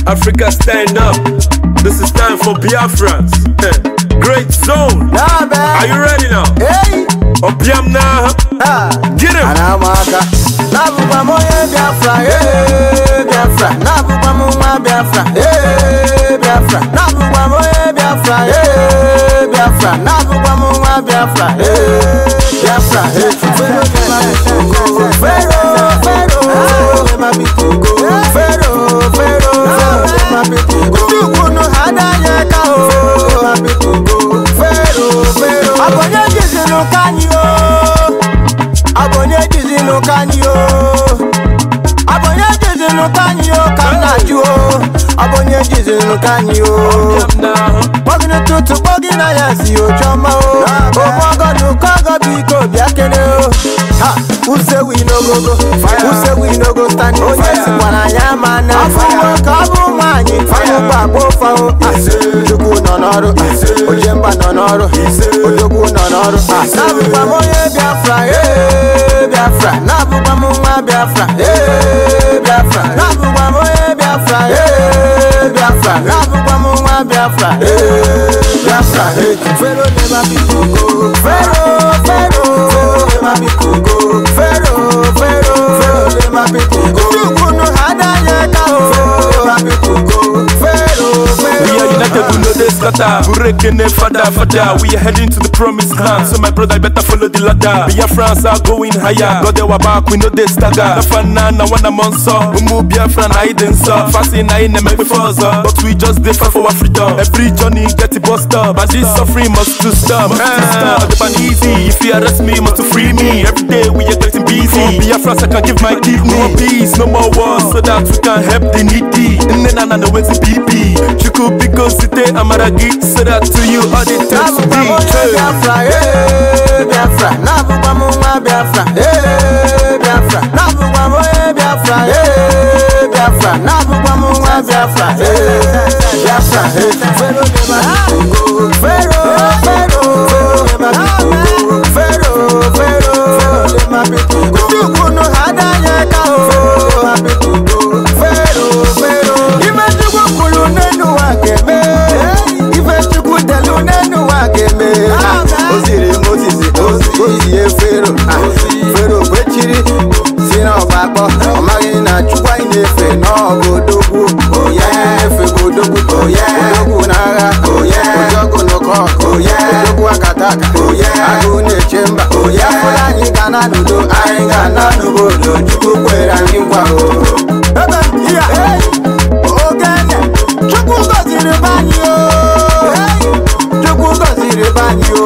Africa stand up. This is time for Biafrans. Great zone. Are you ready now? Hey. Opiam now. Get him. Anamaka. Nabuba moye Biafra. Hey Biafra. Nabuba moye Biafra. Hey Biafra. Nabuba moye Biafra. Hey Biafra. Nabuba moye Biafra. Hey Biafra. Hey. Pharaoh, Pharaoh, let my people go. Pharaoh, Pharaoh, let my people go. You know how that go. My people go. Pharaoh, Pharaoh. Abonye jizino kanyo. Abonye jizino kanyo. Abonye jizino kanyo kanajo. Abonye jizino kanyo. Bogina tutu bogina yasi ochoma o. Omogodu kogo biko biakene o. Ha, who say we no go go? Who say we no go stand? Oh yes, wana yamana. Afuwa kabu mani. Fire babo fao. Juku nonoro. Ojemba nonoro. Ojogu nonoro. Nabuba moye Biafra. Hey Biafra. Nabuba moye Biafra. Hey Biafra. Nabuba moye Biafra. Hey Biafra. Nabuba moye Biafra. Hey Biafra. Hey Pharaoh never be go. Pharaoh, Pharaoh, never be go. Pharaoh, Pharaoh, let my people go. You know how that go. My people go. Pharaoh, Pharaoh. We are united, we know this scatter. Burekene fada fada. We are heading to the promised land. So my brother, I better follow the ladder. Biafrans are going higher. God, they were back, we know they stagger. The fana, na wana monso. Umu Biafran, I didn't saw. Fasting, I ain't never before. But we just differ for our freedom. Every journey get it bust up. But this suffering must to stop. The ban easy. If you arrest me, must to free me. Every day we are getting busy. Biafrans, I can give my kidney. No peace, no more wars, so that we can help the needy. And then I know when's the BP. Chuku Biko Site Amaragi, so that to you all the time to be. Biafra, hey Biafra. Nabuba moye Biafra. Hey Biafra. Nabuba moye Biafra. Hey Biafra. Nabuba moye Biafra. Hey Biafra. Hey Pharaoh never go. Pharaoh, Pharaoh, never go. Pharaoh, Pharaoh, let my people go. You know how that go. My people go. Pharaoh, Pharaoh. Imejugu kulu nenu wakeme. Imejugu delu nenu wakeme. Ozire Moses, Oziye Pharaoh. Pharaoh kwechiri sina obako. Omagi na chukwa inefe no godogu. Oh yeah, efe godogu. Oh yeah, godogu naga. Oh yeah, ojogu noko. Oh yeah, ojogu akataka. Oh yeah, agune chemba. Oh yeah, fulani kana nudo. Ainga na nubodo. Chuku kwera nyingwa o. Yeah, hey, ogene. Chuku gozire banyo. Hey, chuku gozire banyo.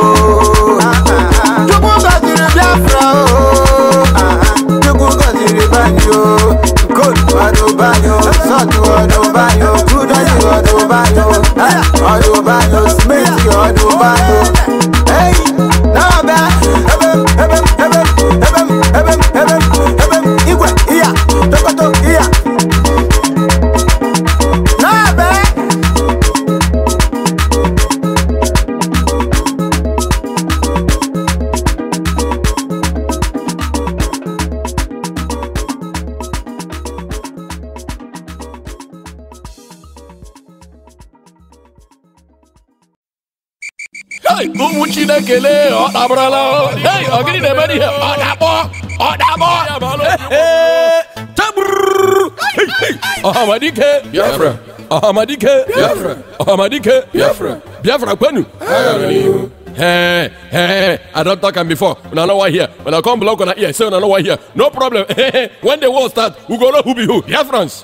Chuku gozire Biafra o. Chuku gozire banyo. Good wado banyo. Sotu wado banyo. Good wado banyo. Wado banyo. Smith wado banyo. Hey, now back. Igwe, iya, tokoto, iya. Hey, go wuchi na kele, odabrala. Hey, ogini na bani here. Odabo. Hey. Ahamadike, Biafra. Ahamadike, Biafra. Ahamadike, Biafra. Biafra kwenu. Hey, I don't talk him before. When I know why here. When I come block on here, say when I know why here. No problem. When the war start, we go know who be who. Biafrans.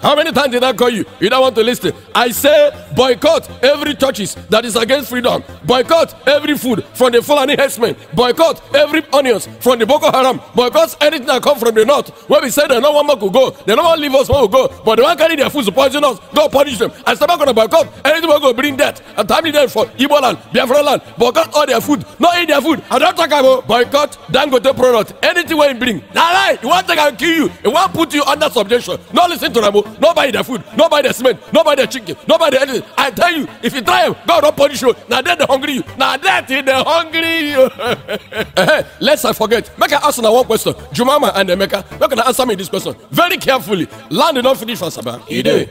How many times did I call you? You don't want to listen. I say boycott every churches that is against freedom. Boycott every food from the Fulani herdsmen. Boycott every onions from the Boko Haram. Boycott anything that come from the north. Where we say they no one more could go. They no one leave us more go. But they want carry their food to poison us. Go punish them. I start going to boycott anything will go bring death. And timely death for Igbo land. Biafra land, boycott all their food, not eat their food. I don't talk about boycott Dangote product. Anything where you bring. Nah, lie. You want to take and kill you. You want to put you under subjection. No listen to them. No buy their food, no buy their cement, no buy their chicken, no buy their anything. I tell you, if you try them, God don't punish you. Now that they hungry you. Now that they hungry you. Let's not forget. Make I ask now one question. Jumama and Emeka, make I answer me this question very carefully. Land did not finish for Sabah. He did.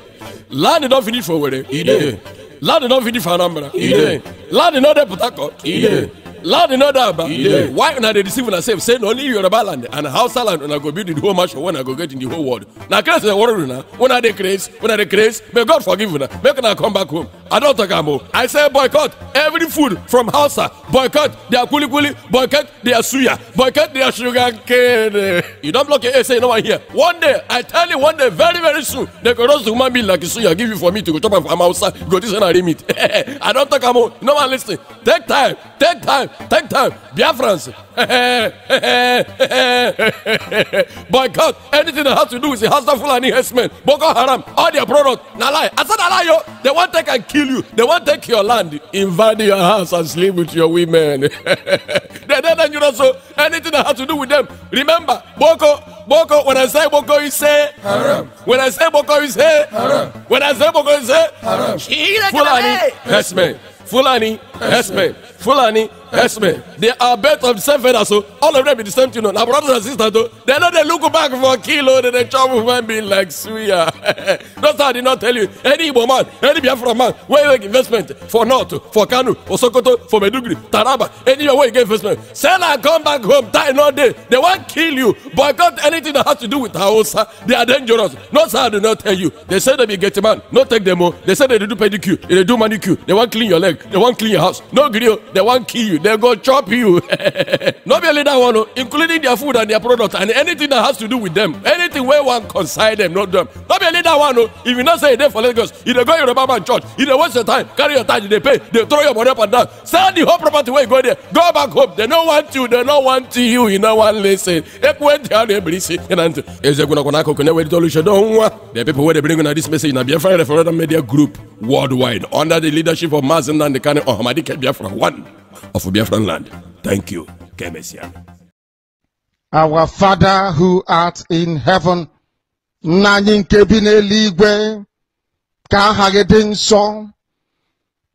Land did not finish for Wede. He did. Land did not finish for Anambra. He did. Land did not Port Harcourt. He did. Land did not Aba. Why not they deceive themselves? Saying only Yoruba land and Hausa land when I go build the whole match when I go get in the whole world. Now, crazy the world now. When are they crazy? When are they crazy? May God forgive you now. Make them come back home. I don't talk about. I say boycott every food from Hausa. Boycott their kuli kuli. Boycott their suya. Boycott their sugar cane. You don't block your say no one here. One day, I tell you, one day, very very soon, they could roast the human being like a suya. Give you for me to go chop from outside. Go this and I meet. I don't talk about. No one listen. Take time. Take time. Take time. Biafrans. Boycott anything that has to do with the Hausa Fulani herdsmen. Boko Haram. All their products. Now lie. I said I lie yo. They want to take and kill you. They want to take your land, invade your house and sleep with your women. They're dangerous. So anything that has to do with them. Remember, Boko, when I say Boko, you say haram. When I say Boko, you say haram. When I say Boko, you say haram. Fulani herdsmen. Fulani herdsmen. Fulani herdsmen. They are bet of the same feather, so all of them be the same thing. Now, brothers and sisters, though, they know they look back for a kilo, they chop woman being like suya. That's how I did not tell you. Any Igbo man, any Biafra man, where you make investment for North, for Kanu, for Sokoto, for Medugri, Taraba, anywhere where you get investment. Sell and come back home, die no day. They won't kill you. Boycott anything that has to do with Hausa. They are dangerous. No, sir, I do not tell you. They say they be get a man, not take them all. They say they do pedicure, they do manicure, they won't clean your leg, they won't clean your house. No grill, they won't kill you, they go chop you. Not be only that one, including their food and their product and anything that has to do with them. Anything where one consign them, not them. Not be only that one, if you not say they for Lagos, if they go to Yoruba man church, if they waste your time, carry your time, they pay, they throw your money up and down. Sell the whole property where you go there. Go back home. They don't want you, they don't want you, you know one listen. The people where they bring on this message in a Biafra Referendum Media Group worldwide under the leadership of Mazen and the Kane Ohamadike Biafra, one of Biafran land. Thank you, Kemesia. Our Father who art in heaven, Nanyin Kebine Ligwe, Kahagedin so,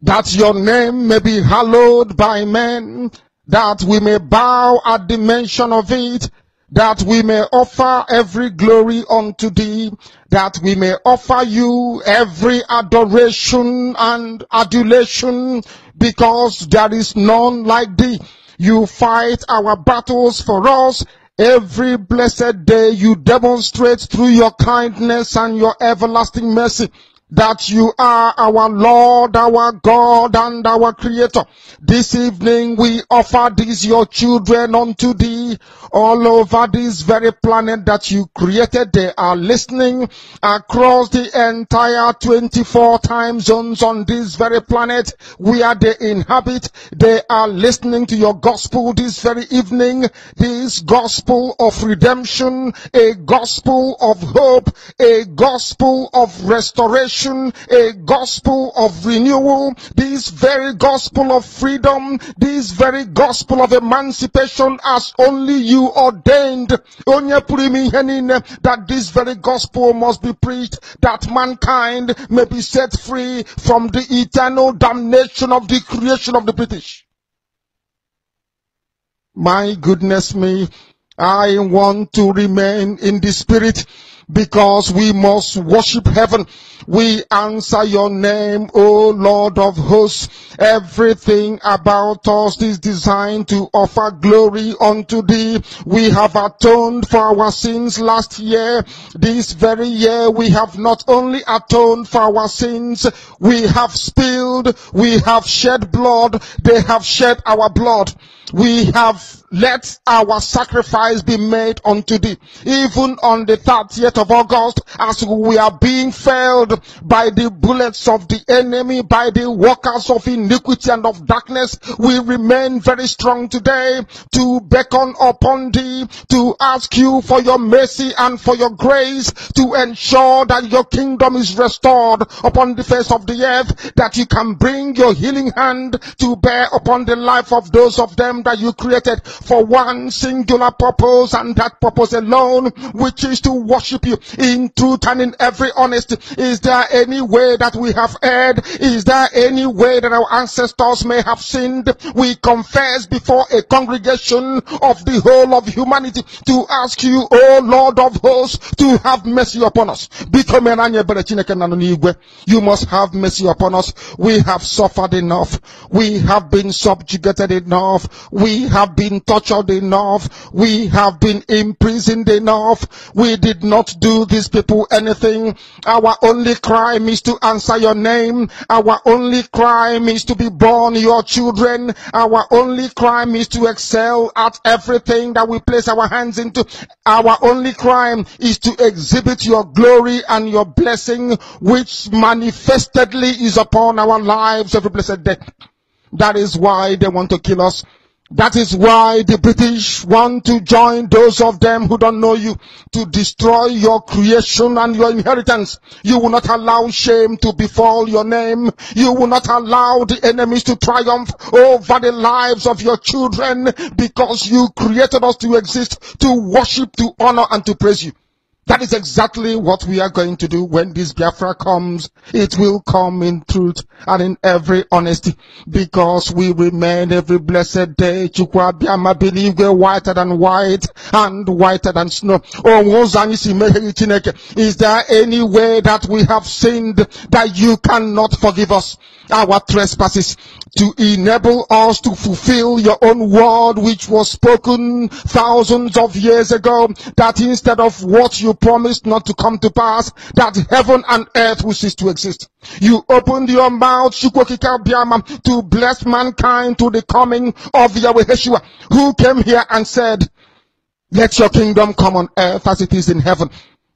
that your name may be hallowed by men, that we may bow at the mention of it, that we may offer every glory unto thee, that we may offer you every adoration and adulation, because there is none like thee. You fight our battles for us. Every blessed day you demonstrate through your kindness and your everlasting mercy that you are our Lord, our God, and our Creator. This evening we offer these your children unto thee all over this very planet that you created. They are listening across the entire 24 time zones on this very planet where they inhabit. They are listening to your gospel this very evening, this gospel of redemption, a gospel of hope, a gospel of restoration, a gospel of renewal, this very gospel of freedom, this very gospel of emancipation as only you ordained, that this very gospel must be preached, that mankind may be set free from the eternal damnation of the creation of the British. My goodness me, I want to remain in the spirit, because we must worship heaven. We answer your name, O Lord of hosts. Everything about us is designed to offer glory unto thee. We have atoned for our sins last year. This very year we have not only atoned for our sins, we have spilled, we have shed blood, they have shed our blood. We have let our sacrifice be made unto thee. Even on the 30th of August, as we are being felled by the bullets of the enemy, by the workers of iniquity and of darkness, we remain very strong today to beckon upon thee, to ask you for your mercy and for your grace, to ensure that your kingdom is restored upon the face of the earth, that you can bring your healing hand to bear upon the life of those of them that you created for one singular purpose, and that purpose alone, which is to worship you in truth and in every honesty. Is there any way that we have erred? Is there any way that our ancestors may have sinned? We confess before a congregation of the whole of humanity to ask you, O Lord of hosts, to have mercy upon us. You must have mercy upon us. We have suffered enough. We have been subjugated enough. We have been tortured enough. We have been imprisoned enough. We did not do these people anything. Our only crime is to answer your name. Our only crime is to be born your children. Our only crime is to excel at everything that we place our hands into. Our only crime is to exhibit your glory and your blessing, which manifestedly is upon our lives every blessed day. That is why they want to kill us. That is why the British want to join those of them who don't know you to destroy your creation and your inheritance. You will not allow shame to befall your name. You will not allow the enemies to triumph over the lives of your children, because you created us to exist, to worship, to honor, and to praise you. That is exactly what we are going to do when this Biafra comes. It will come in truth and in every honesty, because we remain every blessed day Chukwu Abiama Benigwe whiter than white and whiter than snow. Is there any way that we have sinned that you cannot forgive us our trespasses, to enable us to fulfill your own word, which was spoken thousands of years ago, that instead of what you promised not to come to pass, that heaven and earth will cease to exist? You opened your mouth, Chukwokika, to bless mankind to the coming of Yahweh Yeshua, who came here and said, let your kingdom come on earth as it is in heaven.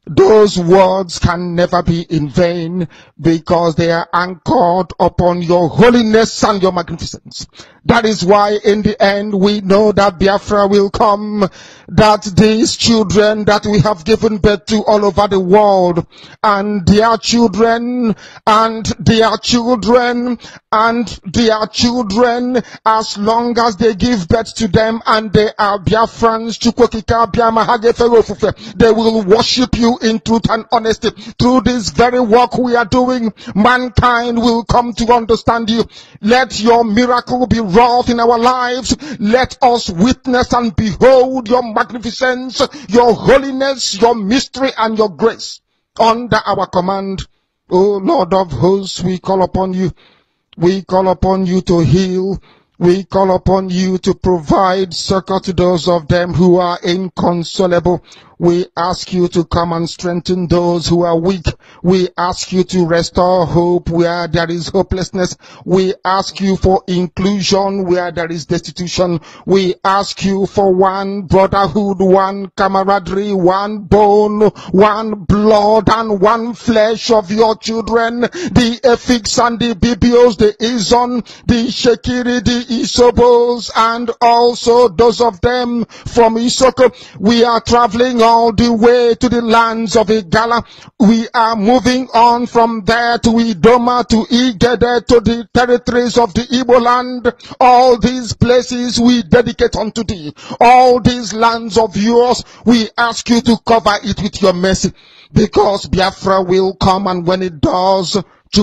Those words can never be in vain, because they are anchored upon your holiness and your magnificence. That is why in the end we know that Biafra will come, that these children that we have given birth to all over the world, and their children, and their children, and their children, as long as they give birth to them and they are Biafrans, they will worship you in truth and honesty. Through this very work we are doing, mankind will come to understand you. Let your miracle be wrought in our lives. Let us witness and behold your magnificence, your holiness, your mystery, and your grace under our command. O Lord of hosts, we call upon you. We call upon you to heal. We call upon you to provide succor to those of them who are inconsolable. We ask you to come and strengthen those who are weak. We ask you to restore hope where there is hopelessness. We ask you for inclusion where there is destitution. We ask you for one brotherhood, one camaraderie, one bone, one blood, and one flesh of your children. The Efiks and the Bibios, the Izon, the Shekiri, the Isobos, and also those of them from Isoko. We are traveling all the way to the lands of Igala. We are moving on from there to Idoma, to Igede, to the territories of the Igbo land. All these places we dedicate unto thee. All these lands of yours, we ask you to cover it with your mercy, because Biafra will come, and when it does, we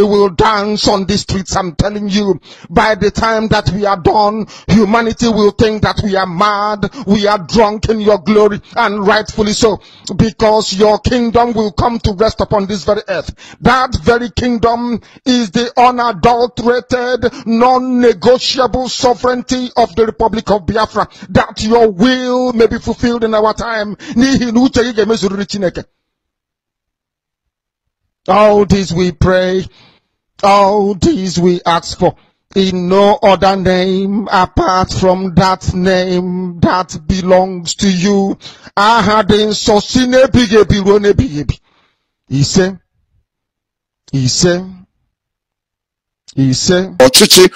will dance on the streets. I'm telling you, by the time that we are done, humanity will think that we are mad, we are drunk in your glory, and rightfully so, because your kingdom will come to rest upon this very earth. That very kingdom is the unadulterated, non-negotiable sovereignty of the Republic of Biafra, that your will may be fulfilled in our time. All this we pray, all this we ask for, in no other name apart from that name that belongs to you. I had in Sosine Bigebi Rone Bigebi. He said, Ochichi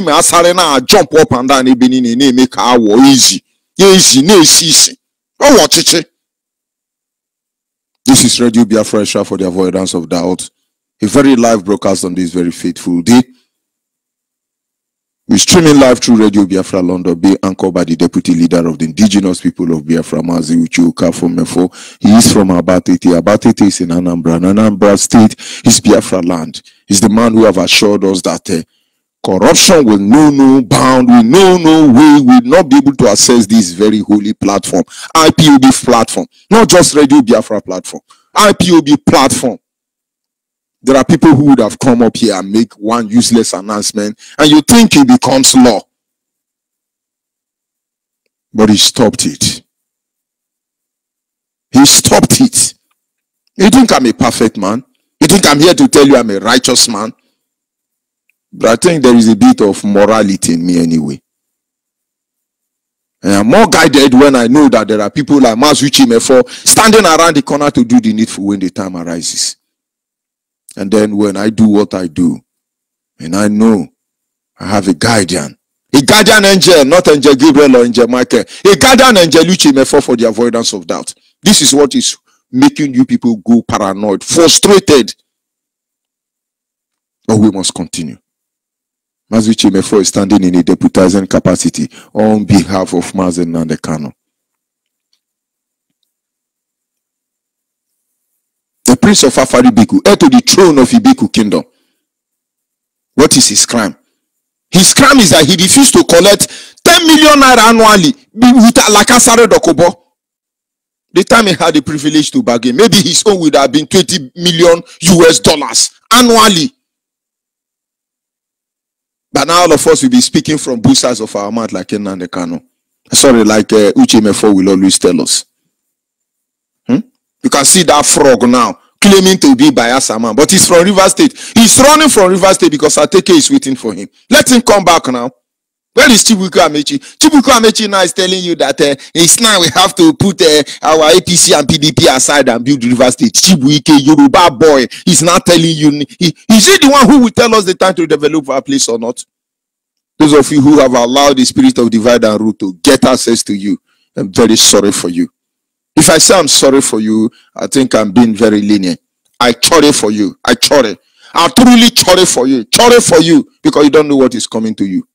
me asare na jump up and down ebini ni make awo easy. Easy, na easy. Ochichi. This is Radio Biafra for the avoidance of doubt. A very live broadcast on this very fateful day. We're streaming live through Radio Biafra London Bay, anchored by the Deputy Leader of the Indigenous People of Biafra, Mazi Uche Okafo-Mefo. He is from Abatete. Abatete is in Anambra. Anambra State is Biafra land. He's the man who have assured us that corruption will know no bound, will know no way, will not be able to access this very holy platform, IPOB platform, not just Radio Biafra platform, IPOB platform. There are people who would have come up here and make one useless announcement, and you think it becomes law. But he stopped it. He stopped it. You think I'm a perfect man? You think I'm here to tell you I'm a righteous man? But I think there is a bit of morality in me anyway. And I'm more guided when I know that there are people like Mazi Uche Mefo standing around the corner to do the needful when the time arises. And then when I do what I do, and I know I have a guardian angel, not Angel Gabriel or Angel Michael, a guardian angel Uche Mefo for the avoidance of doubt. This is what is making you people go paranoid, frustrated. But we must continue. Mazi Uche Mefo is standing in a deputizing capacity on behalf of Mazi Nnamdi Kanu. The prince of Afari Biku, heir to the throne of Ibiku kingdom. What is his crime? His crime is that he refused to collect 10 million naira annually with Alakasare Dokobo. The time he had the privilege to bargain, maybe his own would have been 20 million US dollars annually. But now all of us will be speaking from both sides of our mouth like Nnamdi Kanu. Sorry, like Uche Mefo will always tell us. You can see that frog now claiming to be Bayelsa man, but he's from Rivers State. He's running from Rivers State because Ateke is waiting for him. Let him come back now. Where is Chibuku Amechi? Chibuku Amechi now is telling you that it's now we have to put our APC and PDP aside and build Rivers State. Chibuike, Yoruba boy, he's not telling you. Is he the one who will tell us the time to develop our place or not? Those of you who have allowed the spirit of divide and rule to get access to you, I'm very sorry for you. If I say I'm sorry for you, I think I'm being very lenient. I sorry for you. I truly sorry for you. Sorry for you because you don't know what is coming to you.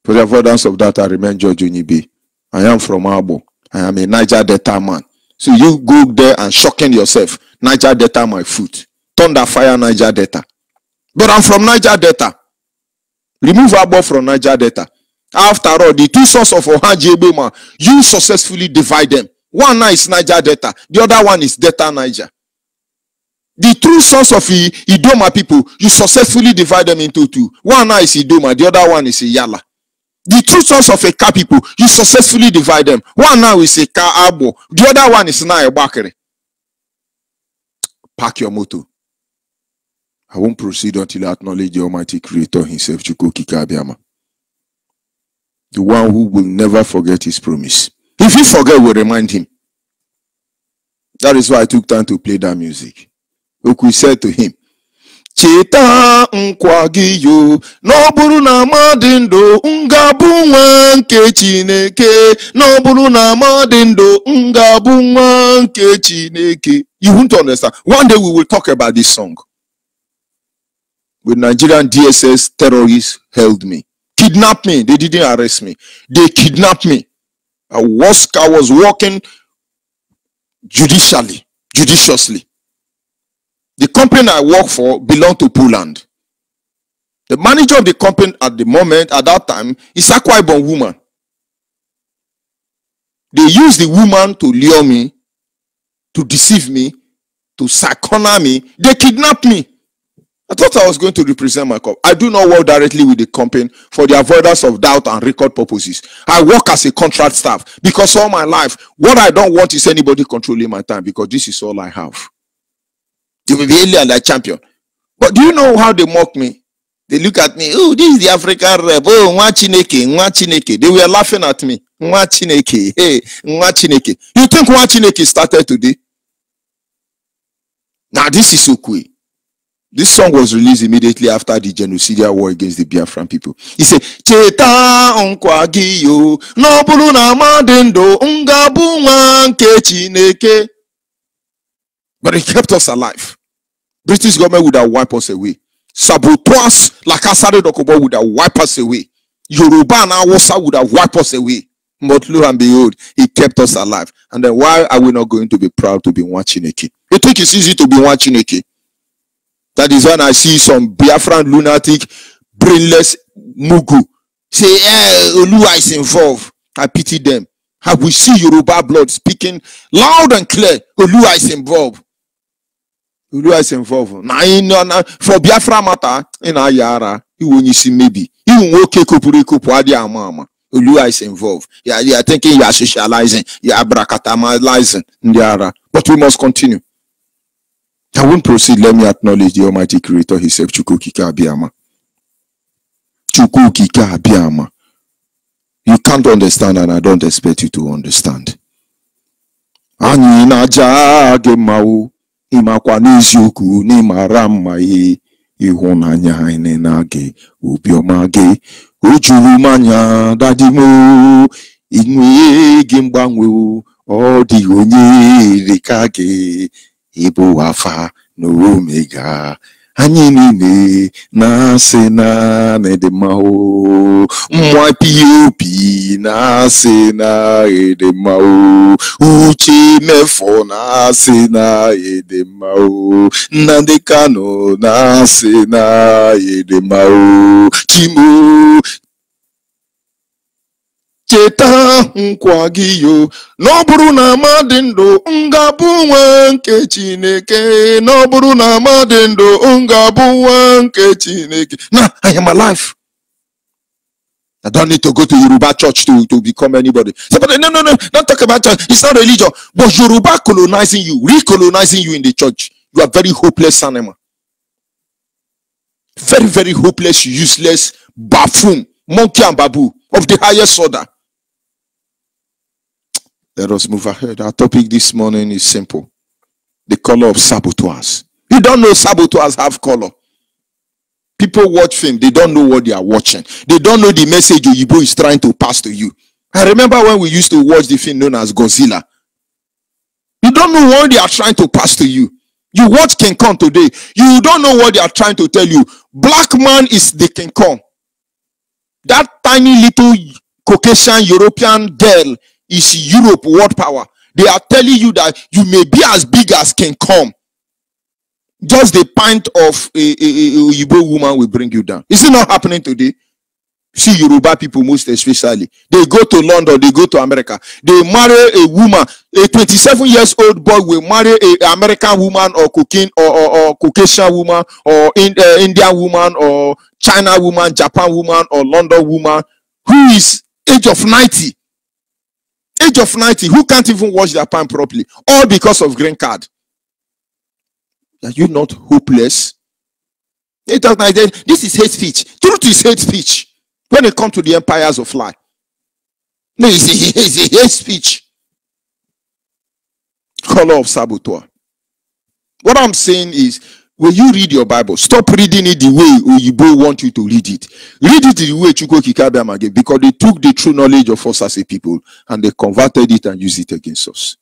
For the avoidance of that, I remain George Onibe. I am from Abo. I am a Niger Delta man. So you go there and shocking yourself. Niger Delta, my foot. Thunder fire Niger Delta. But I'm from Niger Delta. Remove Abo from Niger Delta. After all, the two sons of Ohaji Ebema, you successfully divide them. One now is Niger Delta. The other one is Delta Niger. The true sons of Idoma people, you successfully divide them into two. One now is Idoma. The other one is Iyala. The true sons of Eka people, you successfully divide them. One now is Eka Abo. The other one is Naya Bakere. Pack your motto. I won't proceed until I acknowledge the Almighty Creator himself, Chukwuka Abiyama. The one who will never forget his promise. If you forget, we'll remind him. That is why I took time to play that music. Oku said to him, Cheta nkwagiyo, noburu na madindo, ungabu nke Chineke, noburu na madindo, ungabu nke Chineke. You won't understand. One day we will talk about this song. When Nigerian DSS terrorists held me. Kidnapped me. They didn't arrest me. They kidnapped me. I was working judiciously. The company I work for belonged to Poland. The manager of the company at the moment, at that time, is a Akwa Ibom woman. They used the woman to lure me, to deceive me, to corner me. They kidnapped me. I thought I was going to represent my company. I do not work directly with the company for the avoidance of doubt and record purposes. I work as a contract staff because all my life, what I don't want is anybody controlling my time because this is all I have. They will be alien like champion. But do you know how they mock me? They look at me. Oh, this is the African rep. Oh, nwa Chineke. They were laughing at me. Nwa Chineke. Hey, nwa Chineke. You think nwa Chineke started today? Now this is Okwe. This song was released immediately after the genocidal war against the Biafran people. He said, Cheta nkwagiyo, nobulu na madendo, ngabu nke Chineke. But he kept us alive. British government would have wiped us away. Saboteurs like Asare Dokubo would have wiped us away. Yoruba and Hausa would have wiped us away. But lo and behold, he kept us alive. And then why are we not going to be proud to be one Chineke? You think it's easy to be one Chineke? That is when I see some Biafran lunatic, brainless Mugu say, Olua is involved. I pity them. I will see Yoruba blood speaking loud and clear. Olua is involved. Olua is involved. Now, for Biafra matter, in Ayara, you will see maybe. Even okay, Olua is involved. Yeah, you are thinking you are socializing, you are brakatamalizing. But we must continue. I won't proceed. Let me acknowledge the Almighty Creator Himself, Chukwukika Abiyama. Chukwukika Abiyama. You can't understand, and I don't expect you to understand. Anyị na-aja gị mma ịmakwa n'eziokwu n'ịmara mma ịhụnanya anyị na-agị obiọma gị o juru m anya dadi m inwe gị mgbanwe ọ dị onye dịka gị ịbụ Alpha na Omega. Anyị niile na-asị na n'edema o mwa POP na-asị na edema o Uche Mefo na-asị na edema o Nnamdi Kanu na-asị na edema o Chimo cheta nkwa gị yo n'ọbụrụ na amadị ndụ ngabụ nwa nke Chineke n'ọbụrụ na amadị ndụ ngabụ nwa nke Chineke. Now I am alive. I don't need to go to Yoruba church to become anybody. So, but no, don't talk about church. It's not religion. But Yoruba colonizing you, recolonizing you in the church. You are very hopeless animal. Very, very hopeless, useless, buffoon, monkey and babu of the highest order. Let us move ahead. Our topic this morning is simple. The color of saboteurs. You don't know saboteurs have color. People watch film. They don't know what they are watching. They don't know the message Oyibo is trying to pass to you. I remember when we used to watch the film known as Godzilla. You don't know what they are trying to pass to you. You watch King Kong today. You don't know what they are trying to tell you. Black man is the King Kong. That tiny little Caucasian European girl is Europe world power. They are telling you that you may be as big as King Kong. Just the pint of a Igbo woman will bring you down. Is it not happening today? See Yoruba people most especially. They go to London, they go to America. They marry a woman. A 27 years old boy will marry an American woman or Caucasian woman or Indian woman or China woman, Japan woman or London woman who is age of 90. Age of 90, who can't even wash their pan properly. All because of green card. Are you not hopeless? This is hate speech. Truth is hate speech. When it comes to the empires of lie. No, it's a hate speech. Color of saboteur. What I'm saying is, when you read your Bible, stop reading it the way Oyibo want you to read it. Read it the way Chukwukika Abiyama gave, because they took the true knowledge of us as a people and they converted it and used it against us.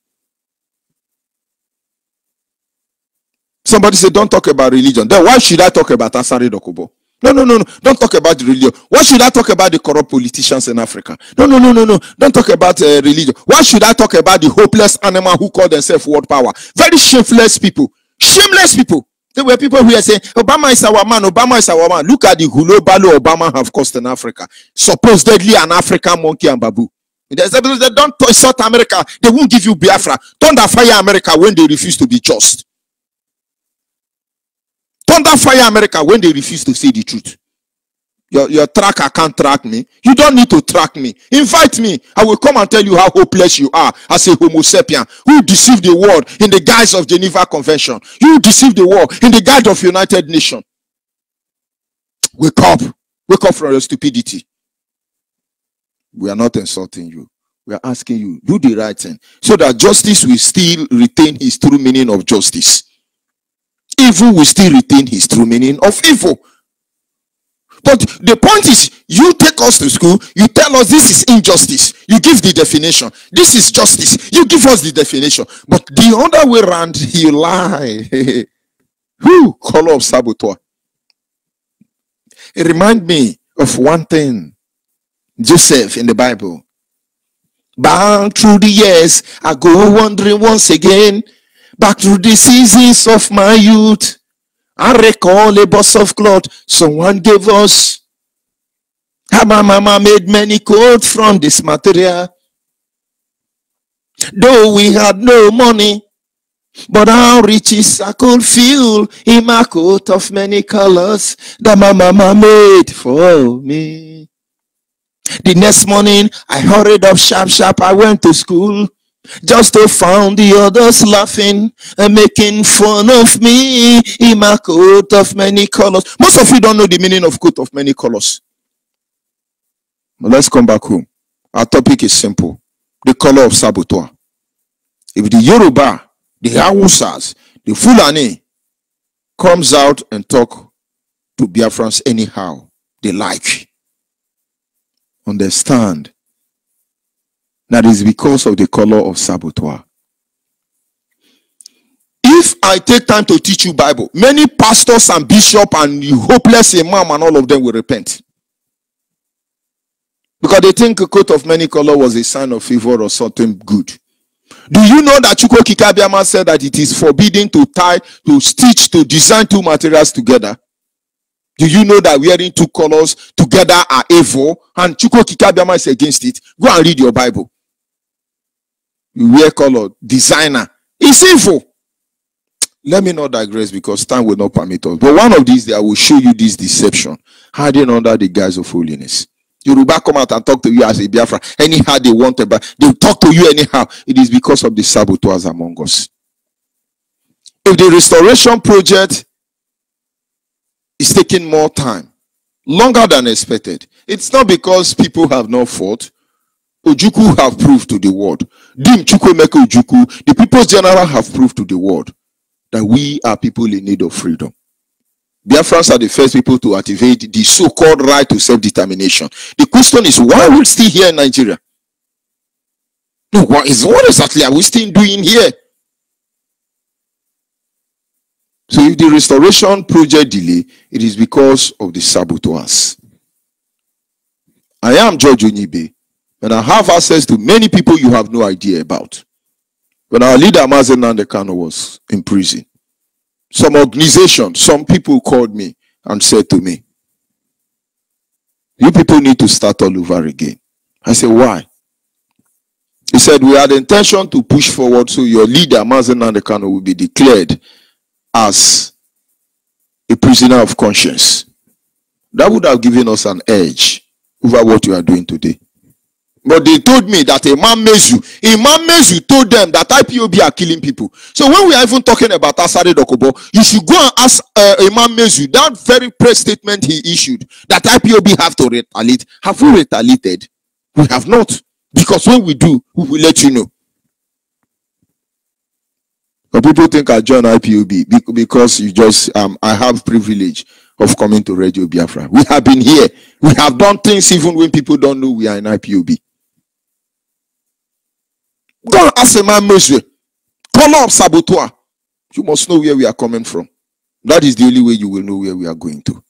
Somebody said, don't talk about religion. Then why should I talk about Asare Dokubo? No. Don't talk about religion. Why should I talk about the corrupt politicians in Africa? No. Don't talk about religion. Why should I talk about the hopeless animal who call themselves world power? Very shameless people. Shameless people. There were people who are saying, Obama is our man, Obama is our man. Look at the hulo balo Obama have cost in Africa. Supposedly an African monkey and babu. They don't insult America. They won't give you Biafra. Thunder fire America when they refuse to be just. Thunder fire America when they refuse to say the truth. Your tracker can't track me. You don't need to track me. Invite me. I will come and tell you how hopeless you are as a Homo sapien who deceived the world in the guise of Geneva Convention. You deceived the world in the guise of United Nations. Wake up. Wake up from your stupidity. We are not insulting you. We are asking you, do the right thing, so that justice will still retain his true meaning of justice. Evil will still retain his true meaning of evil. But the point is, you take us to school, you tell us this is injustice. You give the definition. This is justice. You give us the definition. But the other way around, you lie. Who? Color of saboteur. It reminds me of one thing. Joseph in the Bible. Back through the years, I go wandering once again. Back through the seasons of my youth. I recall a box of cloth someone gave us. How my mama made many coats from this material. Though we had no money, but our riches I could feel in my coat of many colors that my mama made for me. The next morning, I hurried up sharp. I went to school just to find the others laughing and making fun of me in my coat of many colors. Most of you don't know the meaning of coat of many colors. But let's come back home. Our topic is simple. The color of saboteur. If the Yoruba, the Hausas, the Fulani comes out and talk to Biafrans anyhow they like, understand that is because of the color of saboteur. If I take time to teach you Bible, many pastors and bishops and you hopeless imam and all of them will repent. Because they think a coat of many color was a sign of favor or something good. Do you know that Chukwu Okike Abiama said that it is forbidden to tie, to stitch, to design two materials together? Do you know that wearing two colors together are evil? And Chukwu Okike Abiama is against it. Go and read your Bible. You wear color, designer. It's evil. Let me not digress because time will not permit us. But one of these days I will show you this deception hiding under the guise of holiness. Yoruba come out and talk to you as a Biafra anyhow they want, but they talk to you anyhow. It is because of the saboteurs among us. If the restoration project is taking more time, longer than expected, it's not because people have not fought. Ojukwu have proved to the world. Dim Chukwemeka Ojukwu, the People's General have proved to the world that we are people in need of freedom. Biafrans are the first people to activate the so-called right to self-determination. The question is, why are we still here in Nigeria? No, what exactly are we still doing here? So if the restoration project delay, it is because of the saboteurs. I am George Onyibe, and I have access to many people you have no idea about. When our leader Mazi Nnamdi Kanu was in prison, some organization, some people called me and said to me, you people need to start all over again. I said, why? He said, we had the intention to push forward so your leader, Mazi Nnamdi Kanu, will be declared as a prisoner of conscience. That would have given us an edge over what you are doing today. But they told me that Imam Mezu told them that IPOB are killing people. So when we are even talking about Asare Dokubo, you should go and ask Imam Mezu that very press statement he issued that IPOB have to retaliate. Have we retaliated? We have not. Because when we do, we will let you know. But people think I join IPOB because you just I have privilege of coming to Radio Biafra. We have been here. We have done things even when people don't know we are in IPOB. Go and ask a man Moshe, color of saboteur. You must know where we are coming from. That is the only way you will know where we are going to.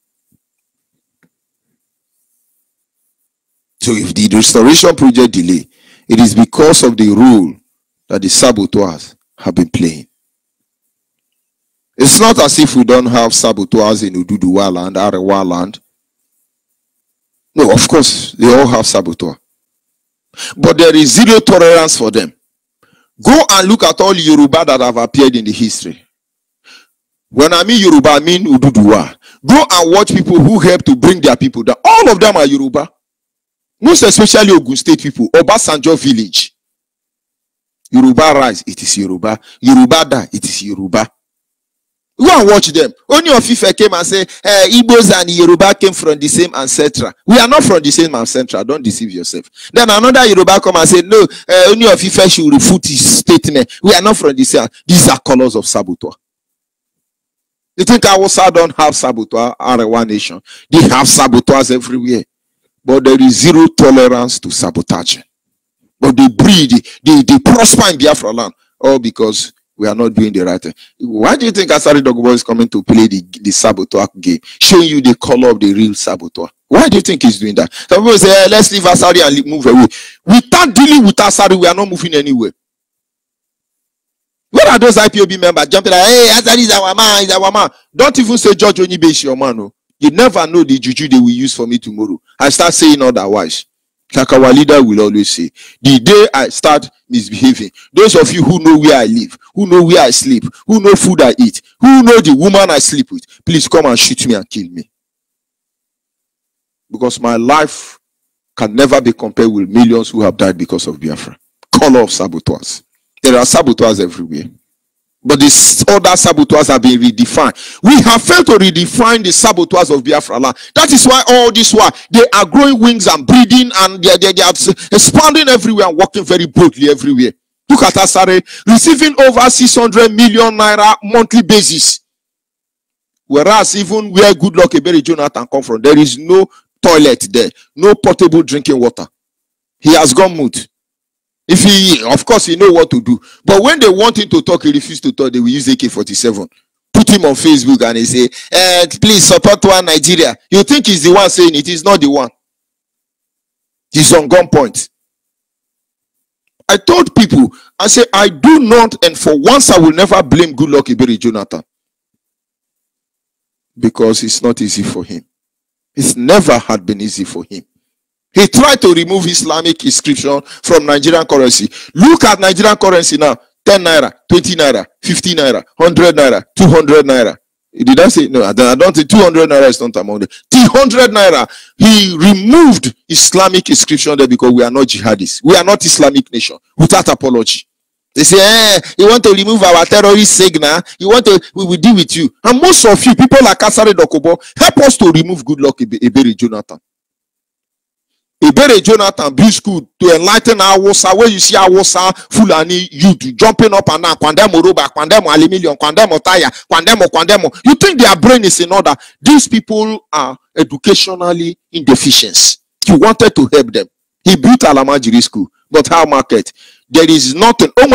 So if the restoration project delay, it is because of the role that the saboteurs have been playing. It's not as if we don't have saboteurs in Ududuwa land, Arewa land. No, of course, they all have saboteur. But there is zero tolerance for them. Go and look at all Yoruba that have appeared in the history. When I mean Yoruba, I mean Ududuwa. Go and watch people who help to bring their people down. All of them are Yoruba. Most especially Ogun State people. Obasanjo village. Yoruba rise, it is Yoruba. Yoruba die, it is Yoruba. Go and watch them. Only of Ife came and say, Igbos and Yoruba came from the same ancestor. We are not from the same ancestor. Don't deceive yourself. Then another Yoruba come and say, no, only of Ife should refute his statement. We are not from the same. These are colors of saboteur. You think Hausa don't have saboteur? Arewa nation. They have saboteurs everywhere. But there is zero tolerance to sabotage. But they breed, they prosper in Biafra land. All because we are not doing the right thing. Why do you think Asari Dogobo is coming to play the saboteur game? Showing you the color of the real saboteur. Why do you think he's doing that? Some people say, let's leave Asari and move away. Without dealing with Asari, we are not moving anywhere. Where are those IPOB members jumping like, hey, Asari is our man, is our man? Don't even say George Onibe is your man. No. You never know the juju they will use for me tomorrow. I start saying otherwise. Like our leader will always say, the day I start misbehaving, those of you who know where I live, who know where I sleep, who know food I eat, who know the woman I sleep with, please come and shoot me and kill me. Because my life can never be compared with millions who have died because of Biafra. Color of saboteurs. There are saboteurs everywhere. But these other saboteurs have been redefined. We have failed to redefine the saboteurs of Biafra land. That is why all this while they are growing wings and breeding and they are expanding everywhere and working very boldly everywhere. Look at Asare receiving over 600 million naira monthly basis. Whereas even where Goodluck Ebere Jonathan come from, there is no toilet there, no portable drinking water. He has gone mute. If he, of course, he know what to do. But when they want him to talk, he refuses to talk. They will use AK-47. Put him on Facebook and he say, please support one Nigeria. You think he's the one saying it? He's not the one. He's on gunpoint. I told people, I say, I do not, and for once I will never blame Goodluck Ebere Jonathan. Because it's not easy for him. It's never had been easy for him. He tried to remove Islamic inscription from Nigerian currency. Look at Nigerian currency now. 10 naira, 20 naira, 50 naira, 100 naira, 200 naira. Did I say? No, I don't think 200 naira is not among them. 300 naira. He removed Islamic inscription there because we are not jihadists. We are not Islamic nation. Without apology. They say, you want to remove our terrorist signal? You want to, we will deal with you. And most of you, people like Asare Dokobo, help us to remove Goodluck Ebere Jonathan. Ebere Jonathan built school to enlighten Hausa, where you see Hausa Fulani youth jumping up and down, Kwandemo Roba, Kwandemo Alimillion, Kwandemo Taya, Kwandemo. You think their brain is in order? These people are educationally indeficient. He wanted to help them. He built Alamajiri school, but how market? There is nothing. There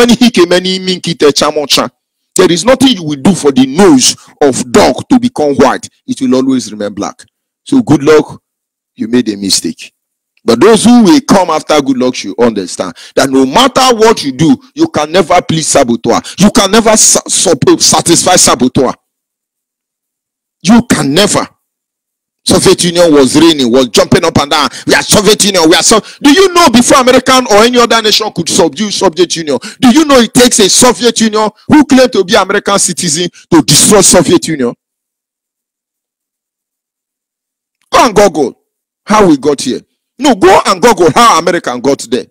is nothing you will do for the nose of dog to become white. It will always remain black. So good luck. You made a mistake. But those who will come after Goodluck should understand that no matter what you do, you can never please saboteur. You can never satisfy saboteur. You can never. Soviet Union was raining, was jumping up and down. We are Soviet Union. We are so. Do you know before American or any other nation could subdue Soviet Union? Do you know it takes a Soviet Union who claim to be American citizen to destroy Soviet Union? Go and Google how we got here. No, go and Google how American got there.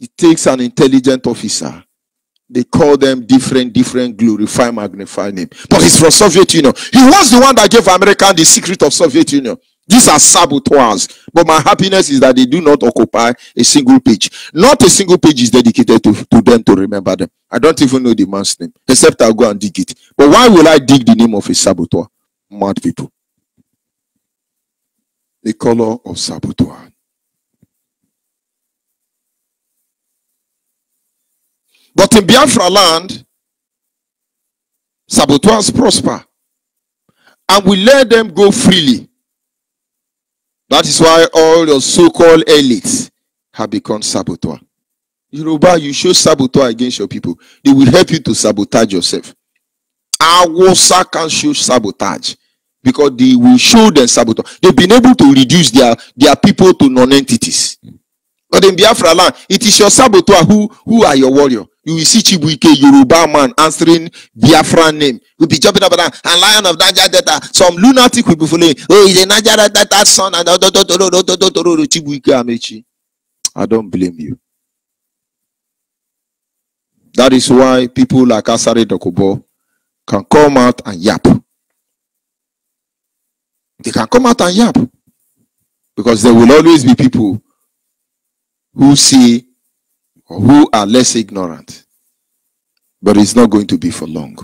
It takes an intelligent officer. They call them different, glorify, magnify name. But it's from Soviet Union. He was the one that gave American the secret of Soviet Union. These are saboteurs. But my happiness is that they do not occupy a single page. Not a single page is dedicated to them to remember them. I don't even know the man's name, except I'll go and dig it. But why will I dig the name of a saboteur? Mad people. The color of saboteur. But in Biafra land, saboteurs prosper. And we let them go freely. That is why all your so-called elites have become saboteur. Yoruba, you show saboteur against your people. They will help you to sabotage yourself. Hausa can show sabotage. Because they will show them sabotage. They've been able to reduce their people to non-entities. But in Biafra land, it is your saboteur who are your warrior. You will see Chibuike, Yoruba man, answering Biafra name. Will be jumping up and down. And Lion of Niger Delta. Some lunatic will be following. Oh, he's a Niger Delta son. And Chibuike Amechi. I don't blame you. That is why people like Asare Dokobo can come out and yap. They can come out and yap. Because there will always be people who see or who are less ignorant. But it's not going to be for long.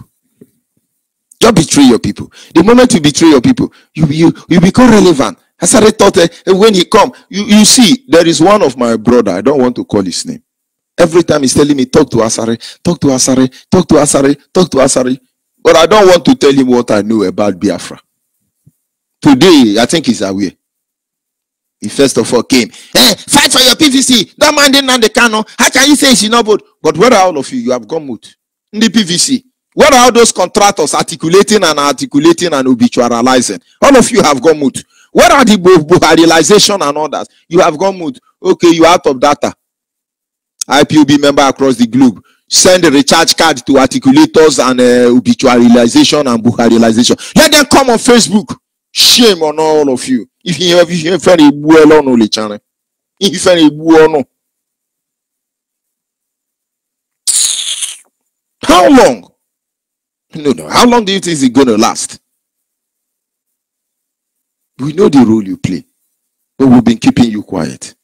Just betray your people. The moment you betray your people, you become relevant. I started thought when he come, you see, there is one of my brother, I don't want to call his name. Every time he's telling me, talk to Asare, talk to Asare, talk to Asare, talk to Asare. But I don't want to tell him what I know about Biafra. Today, I think he's aware. He first of all came, hey, fight for your PVC. Don't mind it now the Kano. How can you say she not vote? But where are all of you? You have gone mute. In the PVC. Where are all those contractors articulating and obituarizing? All of you have gone mute. Where are the Buhariization and all that? You have gone mute. Okay, you are out of data. IPOB member across the globe. Send a recharge card to articulators and obituarization and Buhariization. Let them come on Facebook. Shame on all of you. If you have any buelo no le channel. If any buono. How long? No. How long do you think it's going to last? We know the role you play. But we've been keeping you quiet.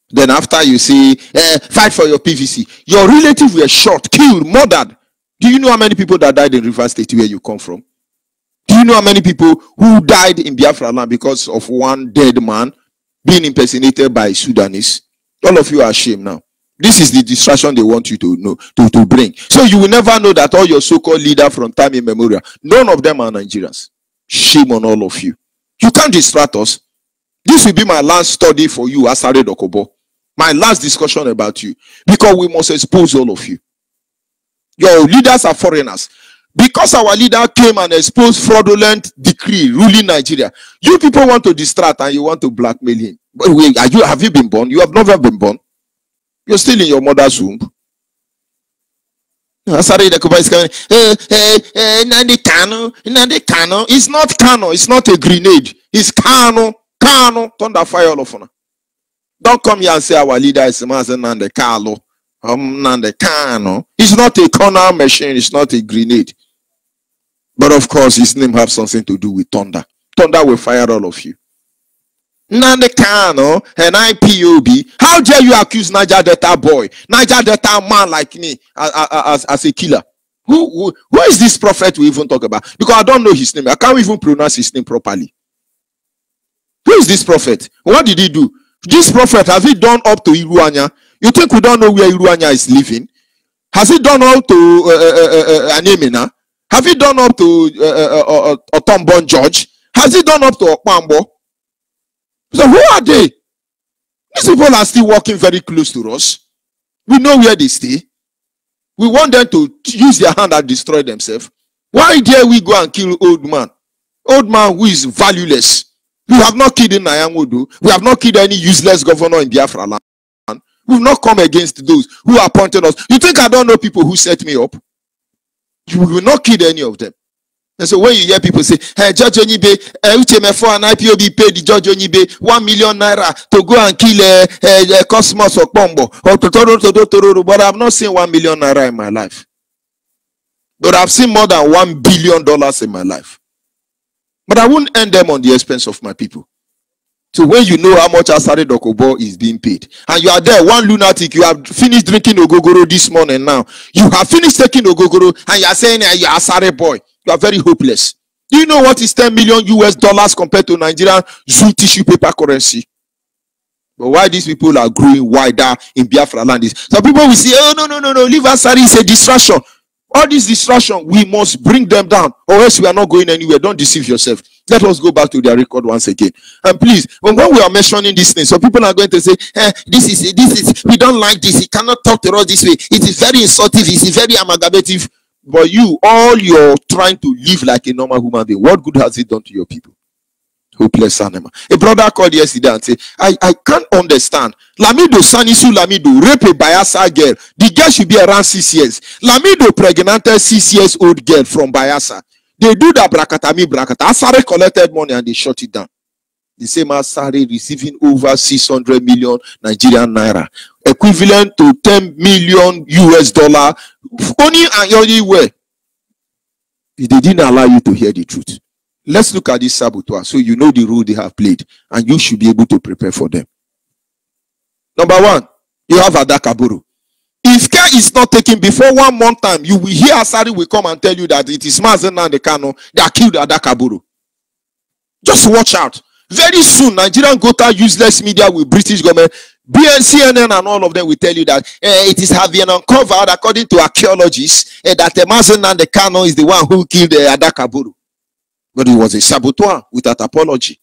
Then after you say, fight for your PVC. Your relatives were shot, killed, murdered. Do you know how many people that died in Rivers State where you come from? Do you know how many people who died in Biafra land because of one dead man being impersonated by Sudanese? All of you are ashamed now. This is the distraction they want you to know, to bring. So you will never know that all your so-called leaders from time immemorial, none of them are Nigerians. Shame on all of you. You can't distract us. This will be my last study for you, Asare Dokubo. My last discussion about you. Because we must expose all of you. Your leaders are foreigners. Because our leader came and exposed fraudulent decree ruling Nigeria, you people want to distract and you want to blackmail him. But wait, have you been born? You have never been born. You're still in your mother's womb. Sorry, the Kuba is coming. Kano. It's not Kano. It's not a grenade. It's Kano. Thunder fire all of us. Don't come here and say our leader is Nande Kalo. Nande Kano. It's not a corner machine. It's not a grenade. But of course, his name has something to do with thunder. Thunder will fire all of you. Nande Kano and IPOB. How dare you accuse Niger Delta boy, Niger Delta man like me as a killer? Who is this prophet we even talk about? Because I don't know his name. I can't even pronounce his name properly. Who is this prophet? What did he do? This prophet, has he done up to Iruanya? You think we don't know where Iruanya is living? Has he done up to Anemina? Have he done up to Otombon George? Has he done up to Okpambo? So who are they? These people are still walking very close to us. We know where they stay. We want them to use their hand and destroy themselves. Why dare we go and kill old man? Old man who is valueless. We have not killed in Nayangodo. We have not killed any useless governor in Biafra land. We will not come against those who appointed us. You think I don't know people who set me up? You will not kill any of them. And so when you hear people say, hey, Judge Onyibe, UTMF4 and IPOB paid the Judge Onyibe 1 million naira to go and kill Cosmos or Pombo or Totoro, but I have not seen 1 million naira in my life. But I've seen more than $1 billion in my life. But I won't earn them on the expense of my people. So when you know how much Asare Dokubo is being paid, and you are there, one lunatic, you have finished drinking Ogogoro this morning now. You have finished taking Ogogoro, and you are saying you are Asare boy. You are very hopeless. Do you know what is $10 million US compared to Nigerian zoo tissue paper currency? But why these people are growing wider in Biafra land is, some people will say, oh, no, leave Asare is a distraction. All this distraction, we must bring them down, or else we are not going anywhere. Don't deceive yourself. Let us go back to their record once again. And please, when we are mentioning these things, some people are going to say, this is, we don't like this. He cannot talk to us this way. It is very insultive. It is very amalgamative. But you, all you're trying to live like a normal human being. What good has it done to your people? Hopeless animal. A brother called yesterday and said, I can't understand. Lamido Sanisu Lamido rape a Bayelsa girl. The girl should be around 6 years. Lamido pregnanted 6 years old girl from Bayelsa. They do that brakatami brakata. Asare collected money and they shut it down. The same Asare receiving over 600 million Nigerian naira, equivalent to $10 million US. Only and only way. They didn't allow you to hear the truth. Let's look at this saboteur so you know the role they have played and you should be able to prepare for them. Number one, you have Adakaburu. If care is not taken before 1 month time, you will hear Asari will come and tell you that it is Mazen and the Kano that killed Adakaburu. Just watch out. Very soon, Nigerian Gota useless media with British government, CNN and all of them will tell you that it is having uncovered, according to archaeologists, that Mazen and the Kano is the one who killed Adakaburu. But it was a saboteur without apology.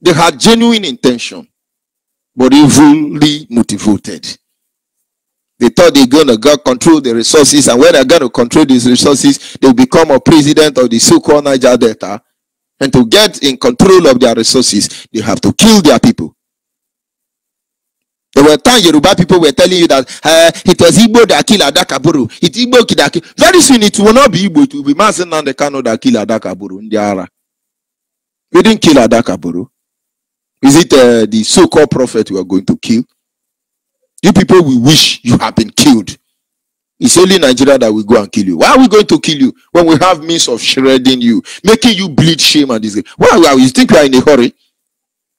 They had genuine intention, but evilly motivated. They thought they're going to control the resources, and when they're going to control these resources, they'll become a president of the so-called Niger Delta. And to get in control of their resources, they have to kill their people. There were times Yoruba people were telling you that it was Igbo that killed Adakaburu. It's Igbo that killed. Very soon it will not be Igbo. It will be Mazen and the Kano that killed Adakaburu. We didn't kill Adakaburu. Is it the so-called prophet we are going to kill? You people will wish you have been killed. It's only Nigeria that will go and kill you. Why are we going to kill you when we have means of shredding you, making you bleed shame and this? Why you think we are in a hurry?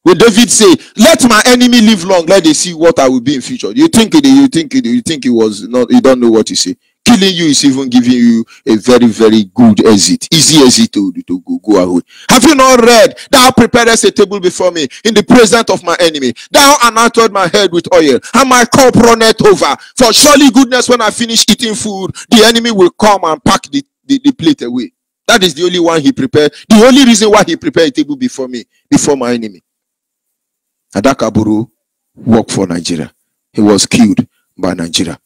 When David say, "Let my enemy live long, let they see what I will be in future." You think it was not? You don't know what you say. Killing you is even giving you a very, very good exit, easy exit to go away. Have you not read? Thou preparest a table before me in the presence of my enemy. Thou anointed my head with oil, and my cup runneth over. For surely goodness, when I finish eating food, the enemy will come and pack the plate away. That is the only one he prepared. The only reason why he prepared a table before me, before my enemy. Adakaburu worked for Nigeria. He was killed by Nigeria.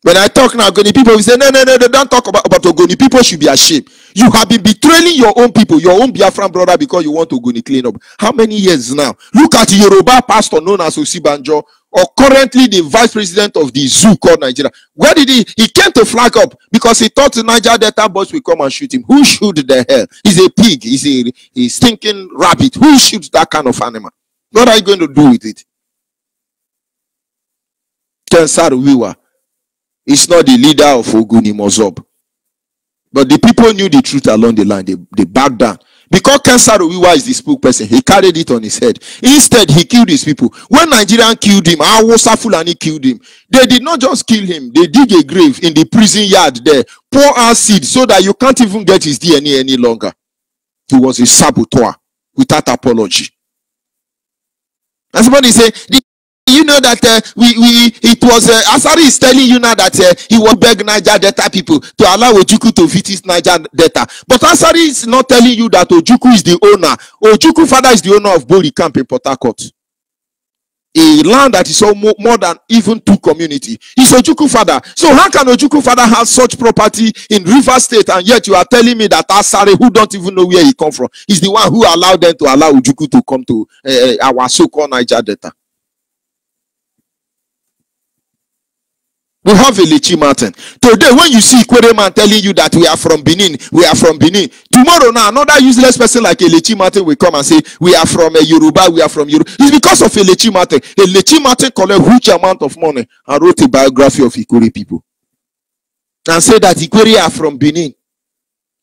When I talk now, Ogoni people will say, no, don't talk about Ogoni. People should be ashamed. You have been betraying your own people, your own Biafran brother, because you want Ogoni clean up. How many years now? Look at the Yoruba pastor known as Osibanjo, or currently the vice president of the zoo called Nigeria. Where did he came to flag up because he thought the Niger Delta boys will come and shoot him. Who shoot the hell? He's a pig. He's a stinking rabbit. Who shoots that kind of animal? What are you going to do with it? Kensar Wiwa is not the leader of Ogoni Mozob. But the people knew the truth along the line. They backed down. Because Kensar Wiwa is the spokesperson, he carried it on his head. Instead, he killed his people. When Nigerian killed him, Awusa Fulani killed him. They did not just kill him. They dig a grave in the prison yard there. Pour acid so that you can't even get his DNA any longer. He was a saboteur without apology. And somebody say, you know that it was Asari is telling you now that he will beg Niger Delta people to allow Ojukwu to visit Niger Delta. But Asari is not telling you that Ojukwu is the owner. Ojukwu father is the owner of Bori Camp in Port Harcourt. A land that is more than even 2 communities. He's Ojukwu father. So how can Ojukwu father have such property in Rivers State, and yet you are telling me that Asari, who don't even know where he come from, is the one who allowed them to allow Ojukwu to come to our so-called Niger Delta? We have a Lechi Martin. Today, when you see Ikwere man telling you that we are from Benin, tomorrow now, another useless person like a Lechi Martin will come and say, we are from Yoruba, we are from Yoruba. It's because of a Lechi Martin. A Lechi Martin collected a huge amount of money and wrote a biography of Ikwere people. And say that Ikwere are from Benin.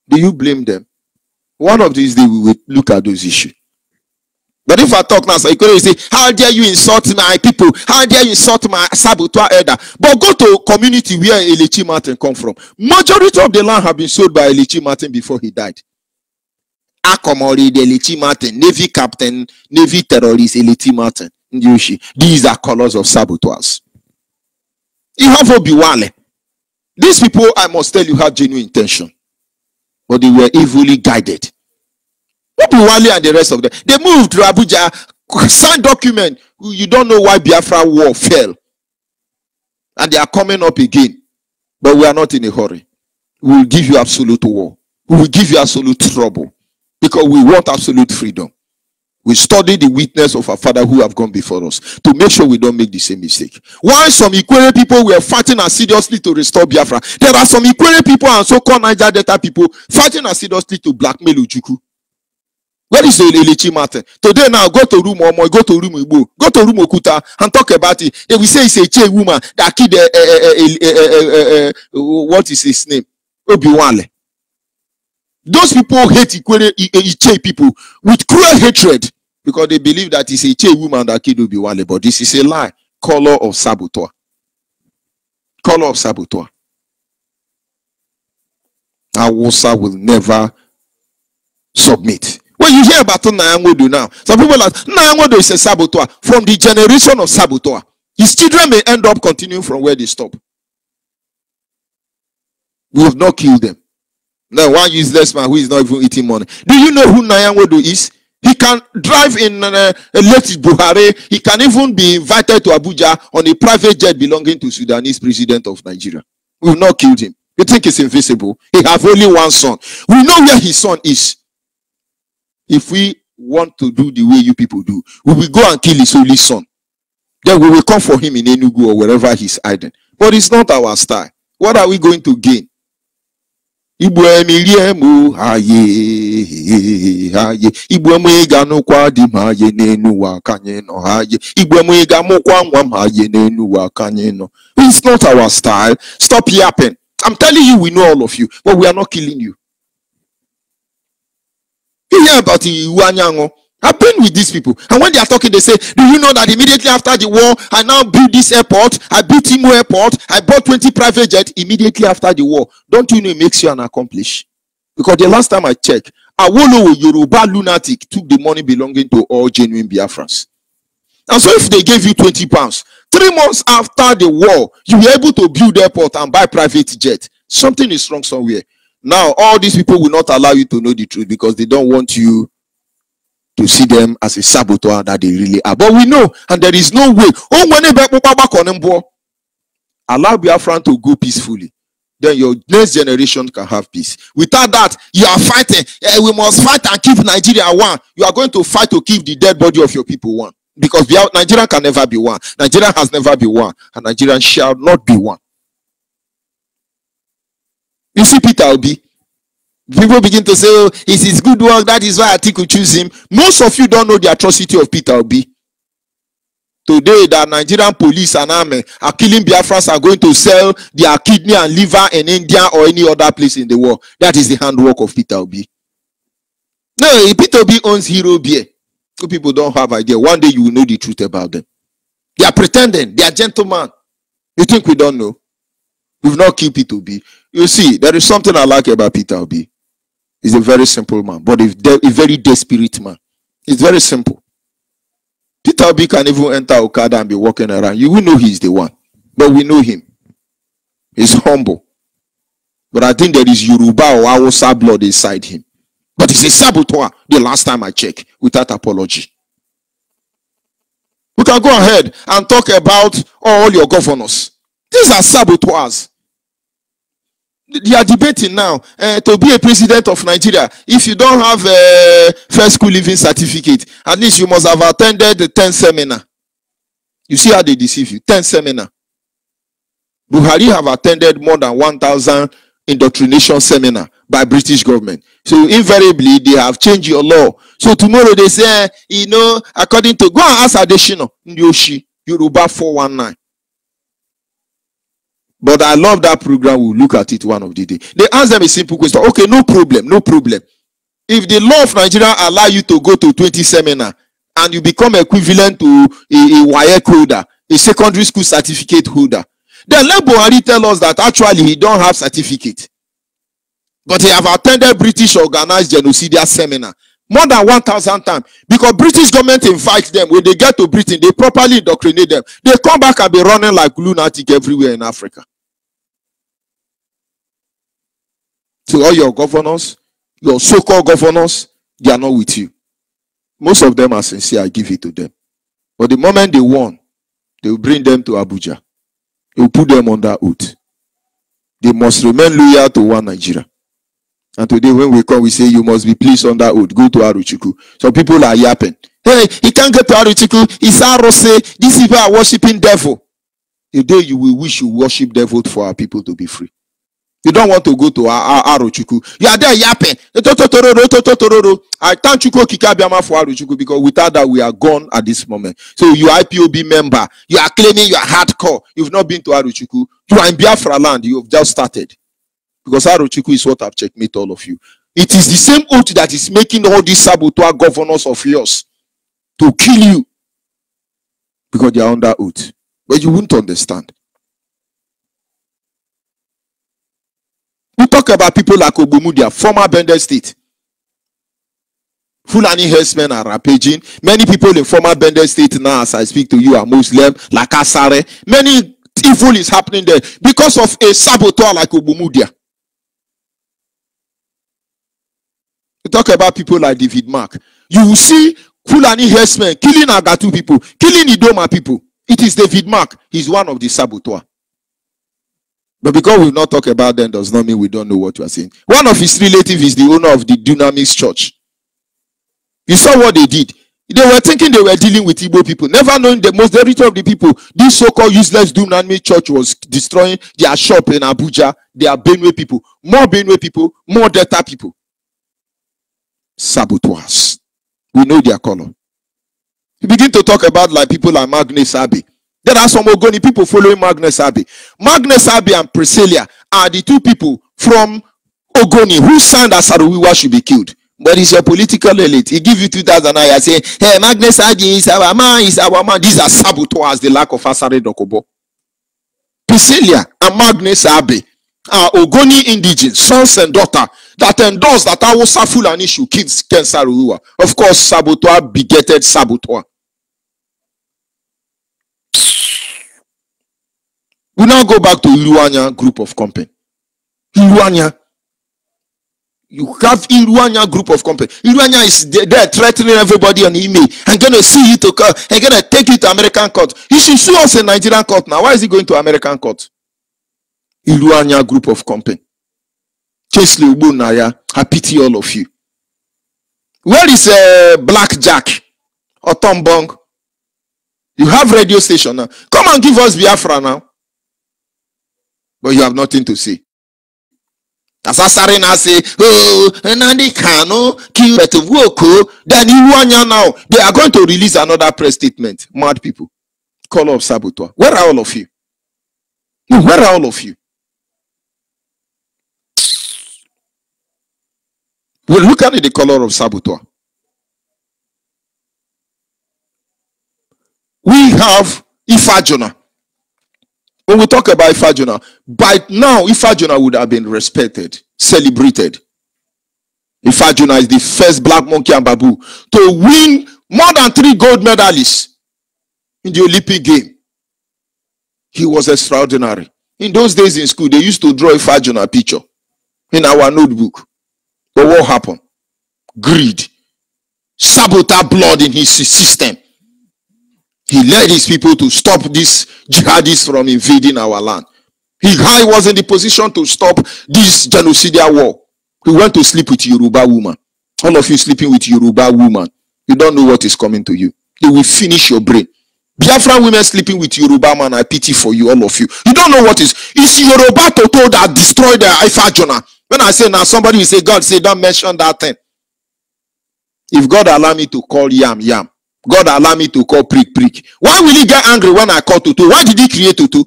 Do you blame them? One of these days, we will look at those issues. But if I talk now, so you could say, how dare you insult my people? How dare you insult my saboteur elder? But go to a community where Lechi Martin come from. Majority of the land have been sold by Lechi Martin before he died. Akomori, the Lechi Martin, Navy captain, Navy terrorist, Lechi Martin. These are colors of saboteurs. You have Obiwale. These people, I must tell you, have genuine intention. But they were evilly guided. Obiwale and the rest of them, they moved to Abuja, signed document. You don't know why Biafra war fell. And they are coming up again. But we are not in a hurry. We will give you absolute war. We will give you absolute trouble. Because we want absolute freedom. We study the witness of our father who have gone before us to make sure we don't make the same mistake. While some Ikwere people were fighting assiduously to restore Biafra, there are some Ikwere people and so-called Niger Delta people fighting assiduously to blackmail Ojukwu. Where is the Lechi Martin? Today now, go to room Omo, go to room Igbo, go to room Okuta and talk about it. They will say it's a Che woman that killed what is his name? Obiwale. Those people hate Iche people with cruel hatred because they believe that it's a Iche woman that killed Obiwale. But this is a lie. Color of saboteur. Color of saboteur. Awusa will never submit. When you hear about Nyangodo now, some people are like, Nyangodo is a saboteur from the generation of saboteur. His children may end up continuing from where they stop. We have not killed them. Now, one useless man who is not even eating money. Do you know who Nyangodo is? He can drive in a late Buhari. He can even be invited to Abuja on a private jet belonging to Sudanese president of Nigeria. We have not killed him. You think he's invisible? He has only one son. We know where his son is. If we want to do the way you people do, we will go and kill his only son. Then we will come for him in Enugu or wherever he's hiding. But it's not our style. What are we going to gain? Ibwemiliemu haye haye Ibwemu ganukwa di maye nenu wa kanye no haye Ibwemu gamukwa nwam haye nenu wa kanye no. It's not our style. Stop yapping. I'm telling you, we know all of you, but we are not killing you. You hear about Iwanyango? I've been with these people, and when they are talking, they say, do you know that immediately after the war, I now built this airport, I built Imo Airport, I bought 20 private jets immediately after the war. Don't you know it makes you an accomplice? Because the last time I checked, Awolowo Yoruba lunatic took the money belonging to all genuine Biafrans. And so if they gave you 20 pounds, 3 months after the war, you were able to build airport and buy private jet. Something is wrong somewhere. Now, all these people will not allow you to know the truth because they don't want you to see them as a saboteur that they really are. But we know, and there is no way. Allow Biafran to go peacefully. Then your next generation can have peace. Without that, you are fighting. We must fight and keep Nigeria one. You are going to fight to keep the dead body of your people one. Because Nigeria can never be one. Nigeria has never been one. And Nigeria shall not be one. You see Peter Obi. People begin to say, oh, it's his good work. That is why I think we choose him. Most of you don't know the atrocity of Peter Obi. Today, the Nigerian police and army are killing Biafrans, are going to sell their kidney and liver in India or any other place in the world. That is the handwork of Peter Obi. No, Peter Obi owns Hero Beer. You people don't have idea. One day you will know the truth about them. They are pretending. They are gentlemen. You think we don't know? We've not killed Peter Obi. You see, there is something I like about Peter Obi. He's a very simple man, but a very desperate man. It's very simple. Peter Obi can even enter Okada and be walking around. You will know he's the one. But we know him. He's humble. But I think there is Yoruba or Hausa blood inside him. But he's a saboteur the last time I checked, without apology. We can go ahead and talk about all your governors. These are saboteurs. They are debating now to be a president of Nigeria. If you don't have a first school living certificate, at least you must have attended the 10th seminar. You see how they deceive you. 10th seminar. Buhari have attended more than 1,000 indoctrination seminar by British government. So invariably, they have changed your law. So tomorrow they say, according to, go and ask Adeshino, Nyoshi, Yoruba 419. But I love that program. We'll look at it one of the day. They ask them a simple question. Okay, no problem, no problem. If the law of Nigeria allow you to go to 20 seminar and you become equivalent to a WAEC holder, a secondary school certificate holder, then let Buhari tell us that actually he don't have certificate. But he have attended British organized genocidal seminar more than 1,000 times. Because British government invites them. When they get to Britain, they properly indoctrinate them. They come back and be running like lunatic everywhere in Africa. So all your governors, your so-called governors, they are not with you. Most of them are sincere. I give it to them. But the moment they won, they will bring them to Abuja. They will put them under oath. They must remain loyal to one Nigeria. And today when we come, we say you must be placed under oath. Go to Aruchukwu. Some people are yapping. Hey, he can't get to Aruchukwu. It's Arose. These people are worshiping devil. The day you will wish you worship devil for our people to be free. You don't want to go to Aruchukwu. You are there yapping. I thank you Kikabiama for Aruchukwu because without that we are gone at this moment. So you are IPOB member. You are claiming you are hardcore. You've not been to Aruchukwu. You are in Biafra land. You have just started. Because Aruchukwu is what I've checkmate all of you. It is the same oath that is making all these saboteur governors of yours to kill you because they are under oath. But you won't understand. We talk about people like Ogbumudia, former Bender State. Fulani herdsmen are rampaging. Many people in former Bender State now, as I speak to you, are Muslim, like Asare. Many evil is happening there because of a saboteur like Ogbumudia. We talk about people like David Mark. You will see Fulani herdsmen killing Agatu people, killing Idoma people. It is David Mark. He's one of the saboteurs. But because we will not talk about them does not mean we don't know what you are saying. One of his relatives is the owner of the Dunamis Church. You saw what they did. They were thinking they were dealing with Igbo people, never knowing the majority of the people. This so-called useless Dunamis Church was destroying their shop in Abuja. They are Benue people. More Benue people, more Delta people. Saboteurs. We know their color. You begin to talk about like people like Magnus Abbey. There are some Ogoni people following Magnus Abbey. Magnus Abbey and Priscilla are the two people from Ogoni who signed that Saruwiwa should be killed. But it's your political elite. He give you 2,000 naira saying, hey, Magnus Abbey is our man, is our man. These are saboteurs, the lack of Asare Dokubo. Priscilla and Magnus Abbey are Ogoni indigenes, sons and daughters, that endorse that Awusa Fulani should kill Ken Saruwiwa. Of course, saboteur begetted saboteur. We now go back to Iruanya group of company. Iruanya. You have Iruanya group of company. Iruanya is there threatening everybody on email. I'm going to see you to court. I'm going to take you to American court. He should sue us in Nigerian court now. Why is he going to American court? Iruanya group of company. Chesley Ubunaya, I pity all of you. Where is Black Jack or Tom Bong? You have radio station now. Come and give us Biafra now. But you have nothing to say. As Asarina say, oh, Nandi Kano, kill Betuwoko, then Iruanya now. They are going to release another press statement. Mad people. Color of saboteur. Where are all of you? Where are all of you? Well, look at the color of saboteur. We have Ifajona. When we talk about Ifajona, by now Ifajona would have been respected, celebrated. Ifajona is the first black monkey and babu to win more than 3 gold medalists in the Olympic game. He was extraordinary. In those days in school, they used to draw Ifajona picture in our notebook. But what happened? Greed. Saboteur blood in his system. He led his people to stop these jihadists from invading our land. He was in the position to stop this genocidal war. He went to sleep with Yoruba woman. All of you sleeping with Yoruba woman. You don't know what is coming to you. They will finish your brain. Biafran women sleeping with Yoruba man, I pity for you, all of you. You don't know what is. It's Yoruba Toto that destroyed the Ifajona. When I say now, somebody will say, God say, don't mention that thing. If God allow me to call yam, yam. God allow me to call prick, prick. Why will he get angry when I call Toto? Why did he create Toto?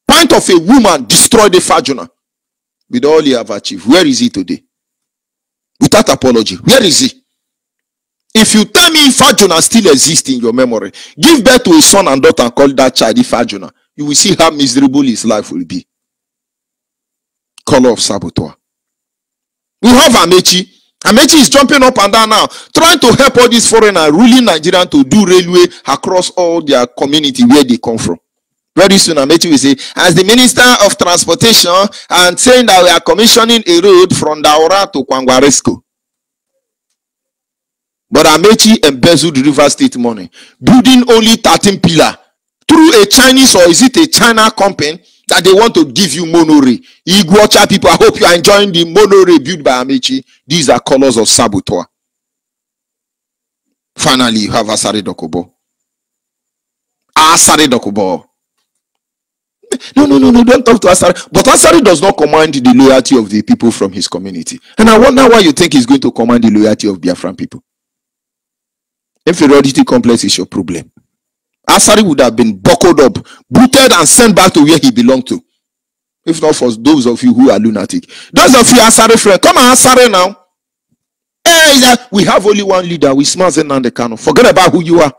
Point of a woman destroyed the Ifajona. With all he have achieved. Where is he today? Without apology. Where is he? If you tell me Ifajona still exists in your memory, give birth to a son and daughter and call that child Ifajona. You will see how miserable his life will be. Color of saboteur. We have Amechi. Amechi is jumping up and down now, trying to help all these foreigners ruling Nigeria to do railway across all their community where they come from. Very soon Amechi will say, as the Minister of Transportation, and saying that we are commissioning a road from Daura to Kwangwaresco. But Amechi embezzled River State money, building only 13 pillars through a Chinese, or is it a China company that they want to give you monorail. Iguacha people, I hope you are enjoying the monorail built by Amechi. These are colors of saboteur. Finally, you have Asare Dokubo. Asare Dokubo. No, don't talk to Asare. But Asare does not command the loyalty of the people from his community. And I wonder why you think he's going to command the loyalty of Biafran people. Inferiority complex is your problem. Asare would have been buckled up, booted and sent back to where he belonged to. If not for those of you who are lunatic. Those of you Asare friends, come on Asare now. Hey, we have only one leader. We smell Nnamdi Kanu. Forget about who you are.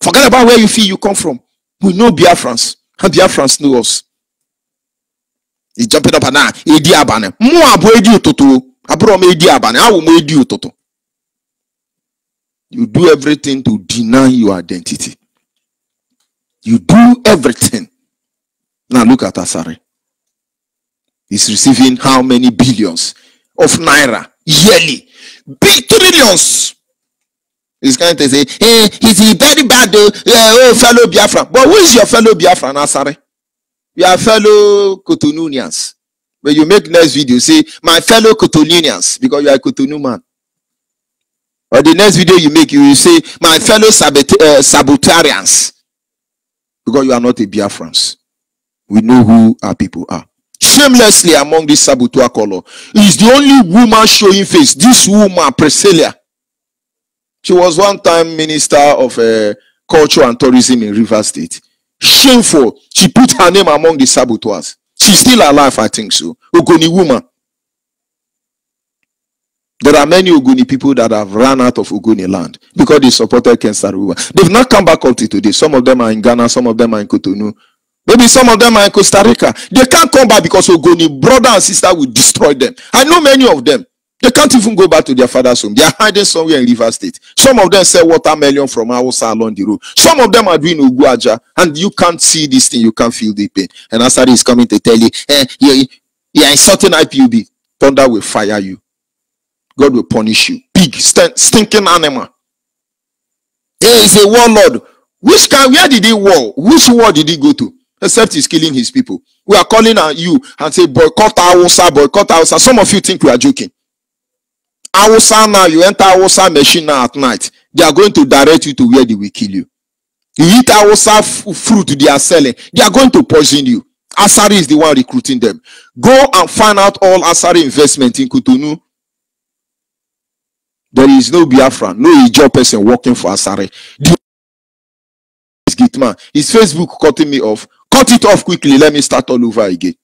Forget about where you feel you come from. We know Biafrans. And Biafrans know us. He's jumping up and down. Edi abane. Mu abo edi utoto. Abro me edi abane. Awo me edi utoto. You do everything to deny your identity. You do everything. Now look at Asare. He's receiving how many billions of naira yearly? Big trillions. He's going to say, hey, he's very bad, oh, fellow Biafra. But who is your fellow Biafra, Asare? You are fellow Cotonunians. When you make next video, say, my fellow Cotonunians, because you are a Cotonou man. Or the next video you make, you will say, my fellow Sabotarians, because you are not a Biafrans. We know who our people are. Shamelessly among this saboteur color is the only woman showing face. This woman, Priscilla. She was one time Minister of Culture and Tourism in Rivers State. Shameful. She put her name among the saboteurs. She's still alive, I think so. Ogoni woman. There are many Ogoni people that have run out of Ogoni land because they supported Ken Saro-Wiwa. They've not come back up to today. Some of them are in Ghana, some of them are in Cotonou. Maybe some of them are in Costa Rica. They can't come back because Ogoni brother and sister will destroy them. I know many of them. They can't even go back to their father's home. They are hiding somewhere in River State. Some of them sell watermelon from Hausa along the road. Some of them are doing Uguaja, and you can't see this thing. You can't feel the pain. And Asare is coming to tell you, you're insulting IPOB. Thunder will fire you. God will punish you. Big, stinking animal. Hey, he's a warlord. Where did he war? Which war did he go to? Except he's killing his people. We are calling on you and say, boycott Hausa, boycott Hausa. Some of you think we are joking. Hausa now, you enter Hausa machine now at night. They are going to direct you to where they will kill you. You eat Hausa fruit they are selling. They are going to poison you. Asare is the one recruiting them. Go and find out all Asare investment in Cotonou. There is no Biafran, no Ijaw person working for Asare. Gitman, his Facebook cutting me off. Cut it off quickly. Let me start all over again.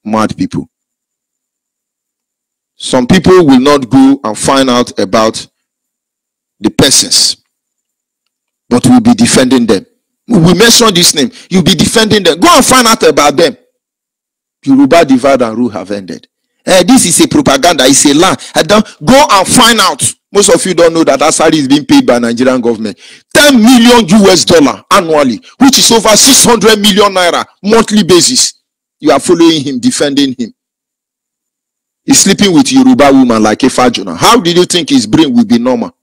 Mad people. Some people will not go and find out about the persons, but we'll be defending them. We mention this name. You'll be defending them. Go and find out about them. Yoruba divide and rule have ended. This is a propaganda. It's a lie. Go and find out. Most of you don't know that Asare is being paid by Nigerian government. $10 million annually, which is over 600 million naira monthly basis. You are following him, defending him. He's sleeping with Yoruba woman like a Fajuna. How did you think his brain will be normal?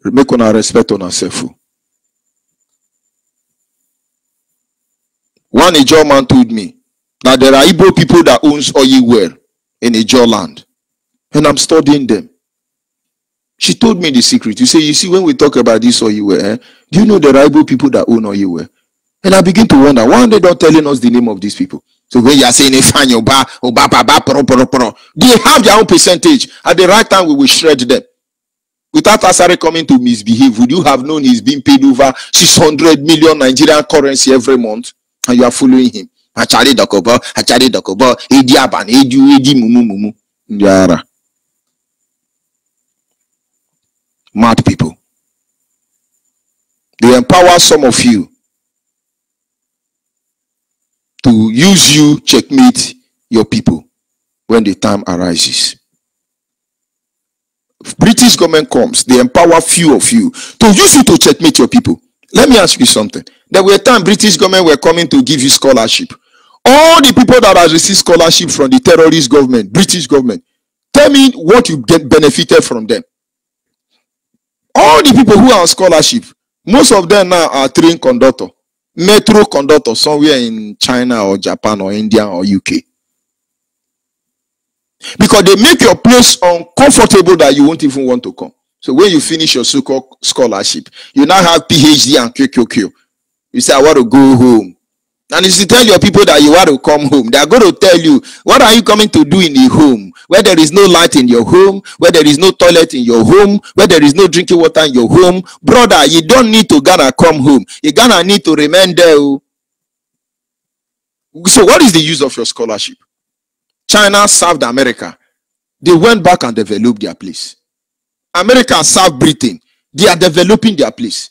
Make on our respect on ourselves. One Ijaw man told me that there are Igbo people that owns oil well in Ijaw land. And I'm studying them. She told me the secret. You see, when we talk about this oil well, do you know there are Igbo people that own oil well? And I begin to wonder, why are they not telling us the name of these people? So when you are saying, they have their own percentage. At the right time, we will shred them. Without Asare coming to misbehave, would you have known he's being paid over 600 million Nigerian currency every month? And you are following him. Achari Dokobo, Edi Aban, Edi Mumu. Yara. Mad people. They empower some of you to use you, checkmate your people when the time arises. If British government comes, they empower few of you to use you to checkmate your people. Let me ask you something. There were times British government were coming to give you scholarship. All the people that have received scholarship from the terrorist government, British government, tell me what you benefited from them. All the people who are on scholarship, most of them now are train conductor, metro conductor somewhere in China or Japan or India or UK. Because they make your place uncomfortable that you won't even want to come. So when you finish your so-called scholarship, you now have PhD and QQQ. You say, I want to go home. And if you tell your people that you want to come home, they are going to tell you, what are you coming to do in the home? where there is no light in your home, where there is no toilet in your home, where there is no drinking water in your home, brother, you don't need to Ghana come home. You Ghana need to remain there. So what is the use of your scholarship? China served America. They went back and developed their place. America served Britain. They are developing their place.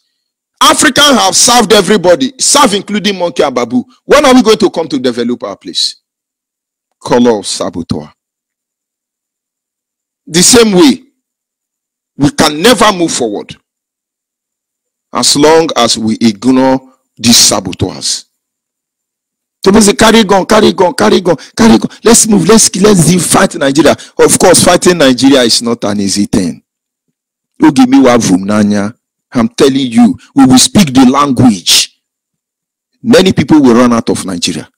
Africans have served everybody, served including monkey and babu. When are we going to come to develop our place? Color of saboteur. The same way, we can never move forward as long as we ignore these saboteurs. So we say, carry gun. Let's move, let's fight Nigeria. Of course, fighting Nigeria is not an easy thing. You give me one from Nanya. I'm telling you, we will speak the language. Many people will run out of Nigeria.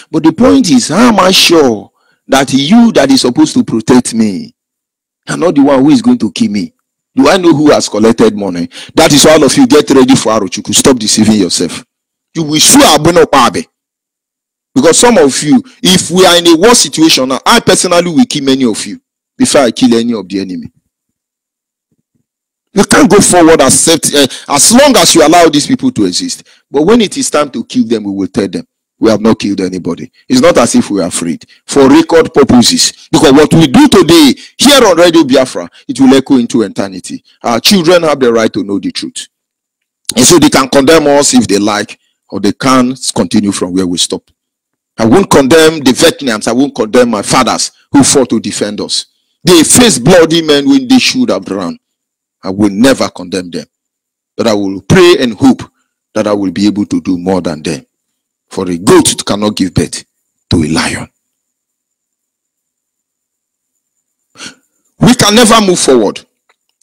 But the point is, how am I sure that you that is supposed to protect me are not the one who is going to kill me? Do I know who has collected money? That is why all of you get ready for Arochukwu. Stop deceiving yourself. You will sue Abeno Pabe. Because some of you, if we are in a war situation now, I personally will kill many of you before I kill any of the enemy. You can't go forward as long as you allow these people to exist. But when it is time to kill them, we will tell them we have not killed anybody. It's not as if we are afraid. For record purposes. Because what we do today here on Radio Biafra, it will echo into eternity. Our children have the right to know the truth. And so they can condemn us if they like, or they can continue from where we stop. I won't condemn the Vietnamians. I won't condemn my fathers who fought to defend us. They faced bloody men when they should have drowned. I will never condemn them. But I will pray and hope that I will be able to do more than them. For a goat cannot give birth to a lion. We can never move forward.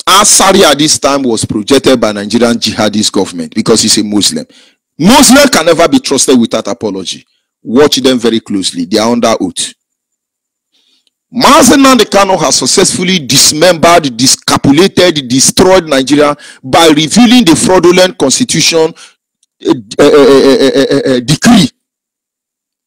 Asari at this time was projected by Nigerian jihadist government because he's a Muslim. Muslims can never be trusted without apology. Watch them very closely. They are under oath. Mazi Nnamdi Kanu has successfully dismembered, discapulated, destroyed Nigeria by revealing the fraudulent constitution decree.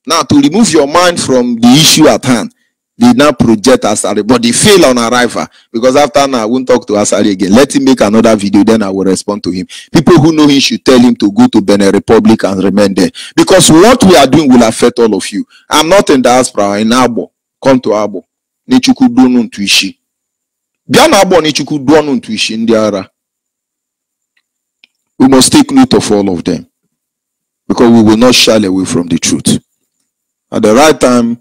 Now, to remove your mind from the issue at hand, they now project Asari, but they fail on arrival. Because after now, I won't talk to Asari again. Let him make another video, then I will respond to him. People who know him should tell him to go to Benin Republic and remain there. Because what we are doing will affect all of you. I'm not in diaspora, in Abo. Come to Abo. Nichuku donun tuishi. Biana Abo nichuku donun tuishi ndiara. We must take note of all of them. Because we will not shy away from the truth. At the right time,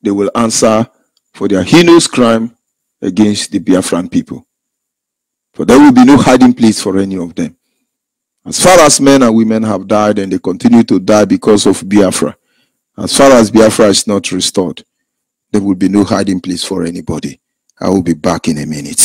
they will answer for their heinous crime against the Biafran people. For there will be no hiding place for any of them. As far as men and women have died and they continue to die because of Biafra, as far as Biafra is not restored, there will be no hiding place for anybody. I will be back in a minute.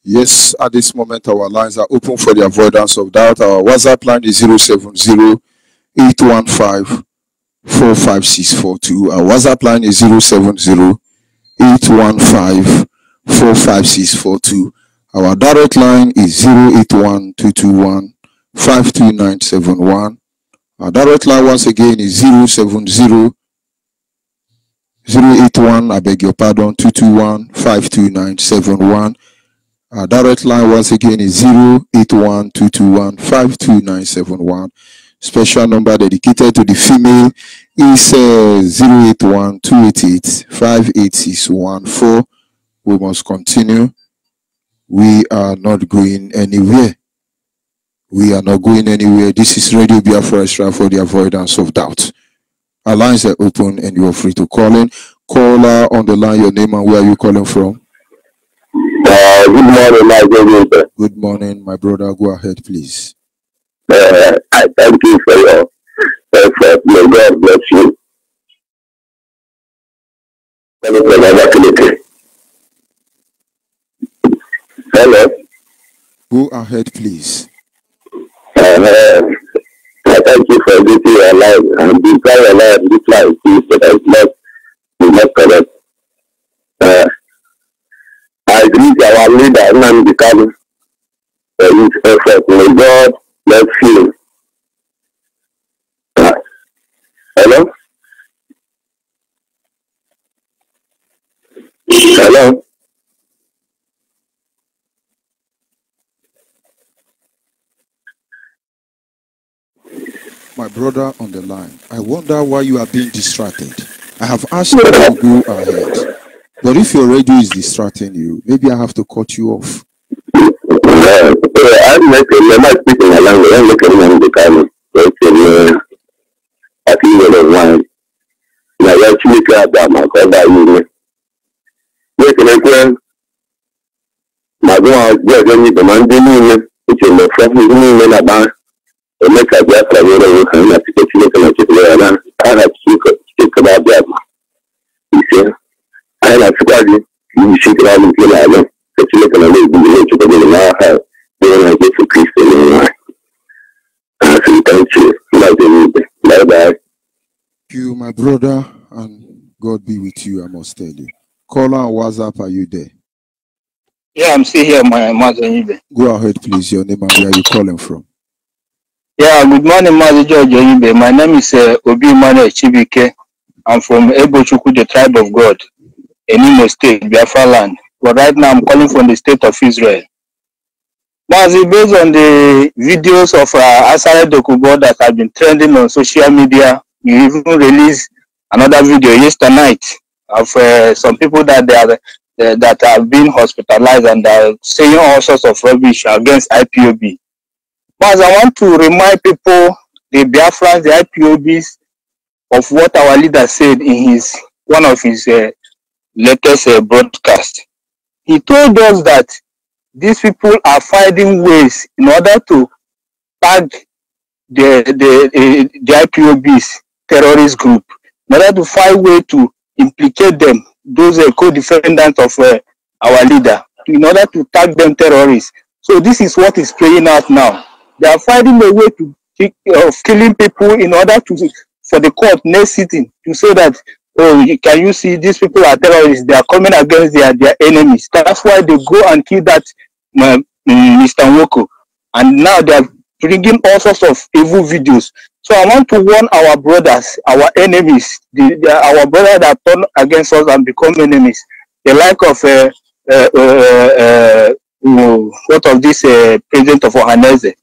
Yes, at this moment our lines are open for the avoidance of doubt. Our WhatsApp line is 070-815-1 45642. Our WhatsApp line is 070-815-45642. Our direct line is 081-221-52971. Our direct line once again is 081, I beg your pardon, 221-52971. Our direct line once again is 081-221-52971. Special number dedicated to the female is 081-288-58614. We must continue. We are not going anywhere. We are not going anywhere. This is Radio Biafra Extra for the avoidance of doubt. Our lines are open and you are free to call in. Caller on the line, your name and where are you calling from? Good morning, my brother. Good morning, my brother. Go ahead, please. I thank you for your effort. May God bless you. Hello. Go ahead, please. I thank you for this your life and this your life. This life is not correct. I greet our leader, Nnamdi Kanu, for his effort. May God bless you. Hello? Hello? My brother on the line, I wonder why you are being distracted. I have asked you to go ahead. But if your radio is distracting you, maybe I have to cut you off. I'm not speaking a language. I'm looking at the Kanu. I think you're one. Now, you're actually glad that my brother, you make a friend. My brother, you're going to demand the which is the front of the about. And make a black and have to get you looking at it. I have to speak about that. You see, I have to tell you, you see, I don't feel like that. That you look at the way to go in our house. Then I get to Christian in life. I say, thank you. Bye bye. You, my brother, and God be with you, I must tell you. Caller on WhatsApp, are you there? Yeah, I'm still here, my mother. Go ahead, please. Your name and where are you calling from? Yeah, good morning, Mother George. My name is Obi Emmanuel Chibike. I'm from Ebochukwu, the tribe of God, in Imo State, Biafra land. But right now, I'm calling from the state of Israel. Mazi, based on the videos of Asare Dokubo that have been trending on social media, you even released another video yesterday night of some people that have been hospitalized and are saying all sorts of rubbish against IPOB. But I want to remind people, the Biafrans, the IPOBs, of what our leader said in one of his latest broadcasts. He told us that these people are finding ways in order to tag the IPOBs terrorist group, in order to find way to implicate them, those co-defendants of our leader, in order to tag them terrorists. So this is what is playing out now. They are finding a way of killing people in order for the court next sitting to say that, oh, can you see these people are terrorists? They are coming against their enemies. That's why they go and kill that Mr. Nwoko. And now they are bringing all sorts of evil videos. So I want to warn our brothers, our enemies, our brothers that turn against us and become enemies. The like of what of this president of Ohaneze.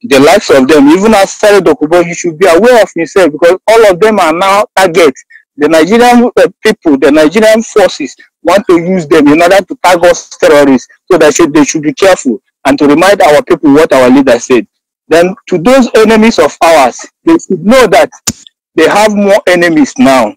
The likes of them, even as Asare Dokubo, you should be aware of yourself, because all of them are now targets. The Nigerian people, the Nigerian forces want to use them in order to tag us terrorists, so that they should be careful and to remind our people what our leader said. Then to those enemies of ours, they should know that they have more enemies now.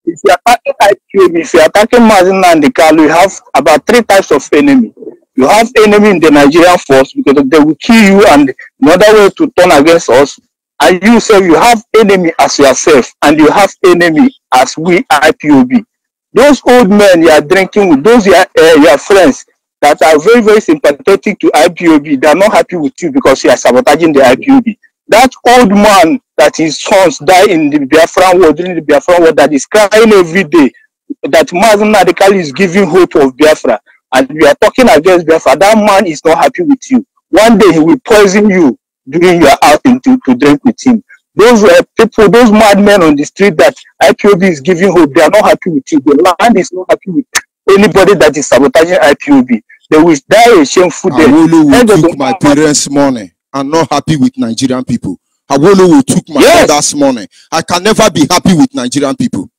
If you are attacking IPOB, if you are attacking Mazi Nnamdi Kanu, you have about 3 types of enemy. You have enemy in the Nigerian force, because they will kill you, and another way to turn against us. And you say you have enemy as yourself, and you have enemy as we IPOB. Those old men you are drinking with, those your friends that are very, very sympathetic to IPOB, they are not happy with you because you are sabotaging the IPOB. That old man that his sons die in the Biafran war, during the Biafran war, that is crying every day, that Mazen Nadekali is giving hope of Biafra, and we are talking against Biafra, that man is not happy with you. One day he will poison you during your outing to drink with him. Those were people, those madmen on the street that IPOB is giving hope, they are not happy with you. The land is not happy with anybody that is sabotaging IPOB. They will die a shameful death. Awolowo took my parents' money and not happy with Nigerian people. Awolowo took my father's money. I can never be happy with Nigerian people.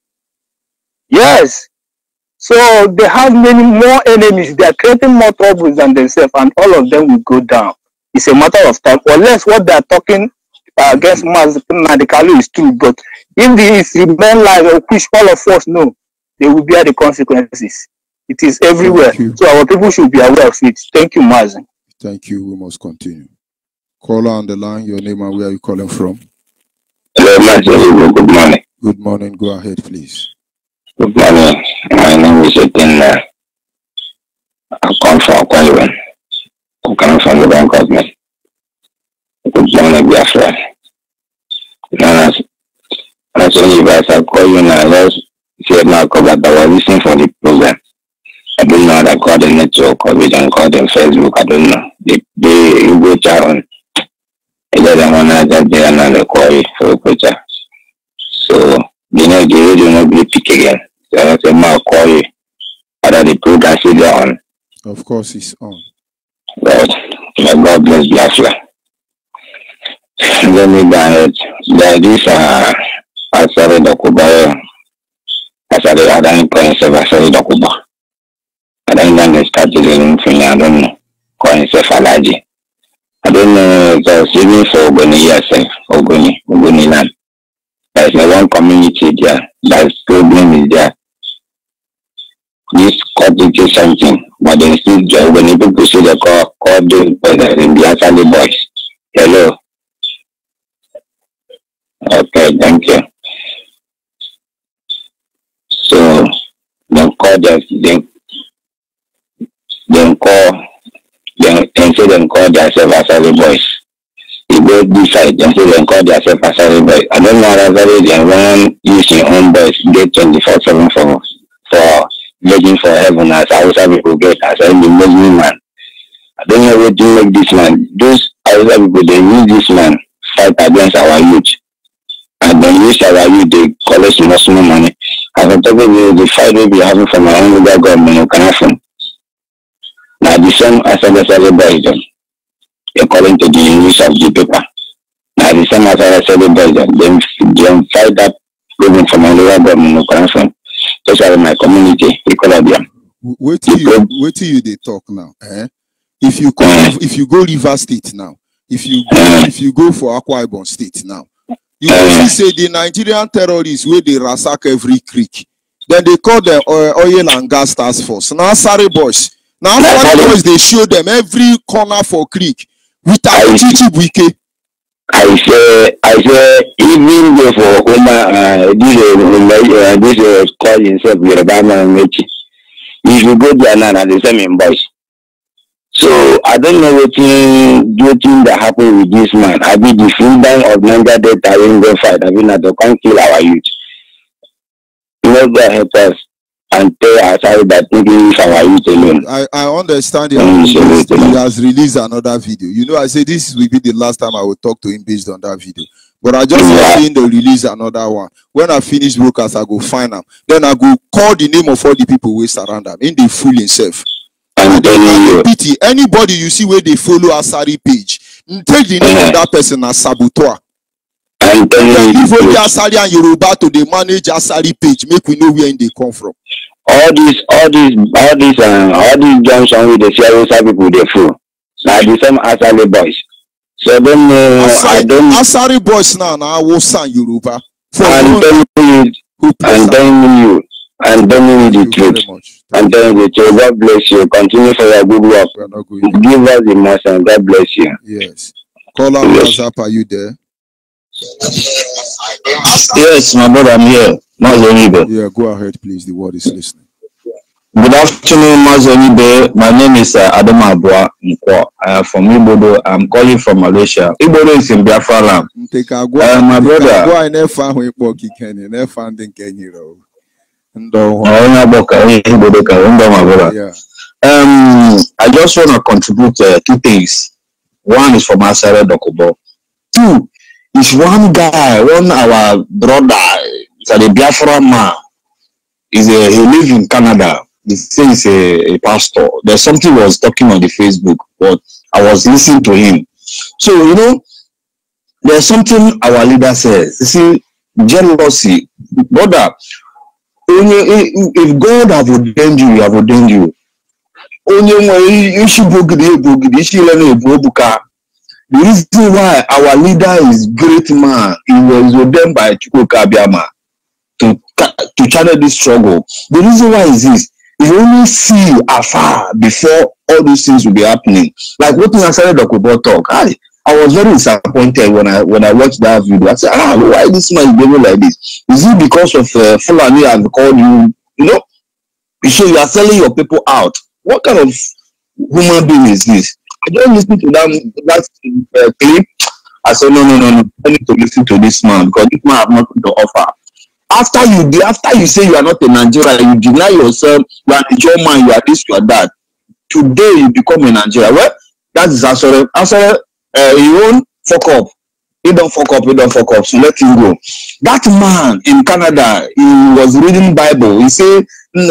Yes. So they have many more enemies. They are creating more troubles than themselves, and all of them will go down. It's a matter of time. Unless what they are talking against Mazen Nadekali is true. But if this remain live, which all of us know, they will bear the consequences. It is everywhere. So our people should be aware of it. Thank you, Mazen. Thank you. We must continue. Caller on the line, your name and where are you calling from? Hello, Mazen. Good morning. Good morning. Go ahead, please. Good morning. My name is Etin. I come from Kwaliwen. I come from the bank government. Good morning, Biafra. As only if I call you now, let's say now that I was listening for the program. I don't know how to call the network or we don't call them Facebook. I don't know. They go down. I don't want to get there and they call you for a picture. So, you know, the radio will not be pick again. So I say, I'll call you. Other the program is on. Of course, it's on. But may God bless Biafra. Let me go ahead. There is Asari Dokuba. Asari Adani Coins of Asari Dokuba. I don't know they started in Finland. I don't know. Coins of Alaji. I don't know. It's even for Ogoni yourself. Ogoni land. There's one community there. That's problem is there. This complicates something, but they still join. When people see the call those brothers in the Asali boys. Hello. Okay, thank you. So they call them. They say they call themselves Asali boys. They go this side and say they call themselves Asali boys. I don't know how they want using own boys get 24/7 for begging for heaven as Hausa people get as a Muslim man. I don't know what to make this man. Those Hausa people, they use this man fight against our youth. And then use our youth, they collect small money. As I'm talking about the fight we be having from our own local government in Canada. Now the same as I Belgium, according to the news of the paper. Now the same as I said in Belgium, they fight that government from our local government in Canada. That's why my community, Equilibrium. Wait till you they talk now. If you go River State now, if you go for Akwa Ibom State now, you will say the Nigerian terrorists where they ransack every creek. Then they call them oil and gas task force. Now Asari boys. Now Asari boys they show them every corner for creek without Chichi Wike. I say, even before this call himself Yoruba Mechi. If you go there now, the same in boys. So I don't know what thing that happened with this man. I be the freedom of Niger Delta in go fight. I mean, I don't come kill our youth. You know, God help us and tell us how that thinking is our youth alone. I understand he has released another video. You know, I say this will be the last time I will talk to him based on that video. But I just seen the release another one. When I finish broadcast, I go find him. Then I go call the name of all the people who surround him. In the fool himself. And then pity anybody you see where they follow Asari page. Take the name of that person as saboteur. And then leave only Asari and Yoruba to the manage Asari page. Make we know where they come from. All these junction with the Hausa people they fool. Now the same Asari boys. So then I don't Asari boys now Hausa Yoruba. And then the truth. And then the truth. God bless you. Continue for your good work. Give us the mercy and God bless you. Yes. Caller, WhatsApp, are you there? Yes, my brother, I'm here. Yeah, go ahead, please. The word is listening. Good afternoon, Mazonibe. My name is Adam Abua. I am from Ibodo. I'm calling from Malaysia. Ibodo is in Biafra land. My brother. Go I never found him walking Kenny, never found in Kenya. Yeah. I just want to contribute 2 things. One is from Asare Dokubo. 2 is one guy, our brother, is a Biafra man. He lives in Canada. He says he's a pastor. There's something he was talking on the Facebook, but I was listening to him. So, you know, there's something our leader says. You see, jealousy. Brother, if God have ordained you, he have ordained you. The reason why our leader is great man, he was ordained by Chukwuka Abiyama to channel this struggle. The reason why is this: you only see afar before all these things will be happening. Like what Asare Dokubo talk. I was very disappointed when I watched that video. I said, why this man is behaving like this? Is it because of Fulani have called you? You know, you are selling your people out. What kind of human being is this? I just listened to that clip. I said, no. I need to listen to this man because this man have nothing to offer. After you say you are not a Nigerian, you deny yourself, you are a German, you are this, you are that. Today you become a Nigerian. Well, that is Asare. Asare, he won't fuck up. He don't fuck up. So let him go. That man in Canada, he was reading Bible. He said,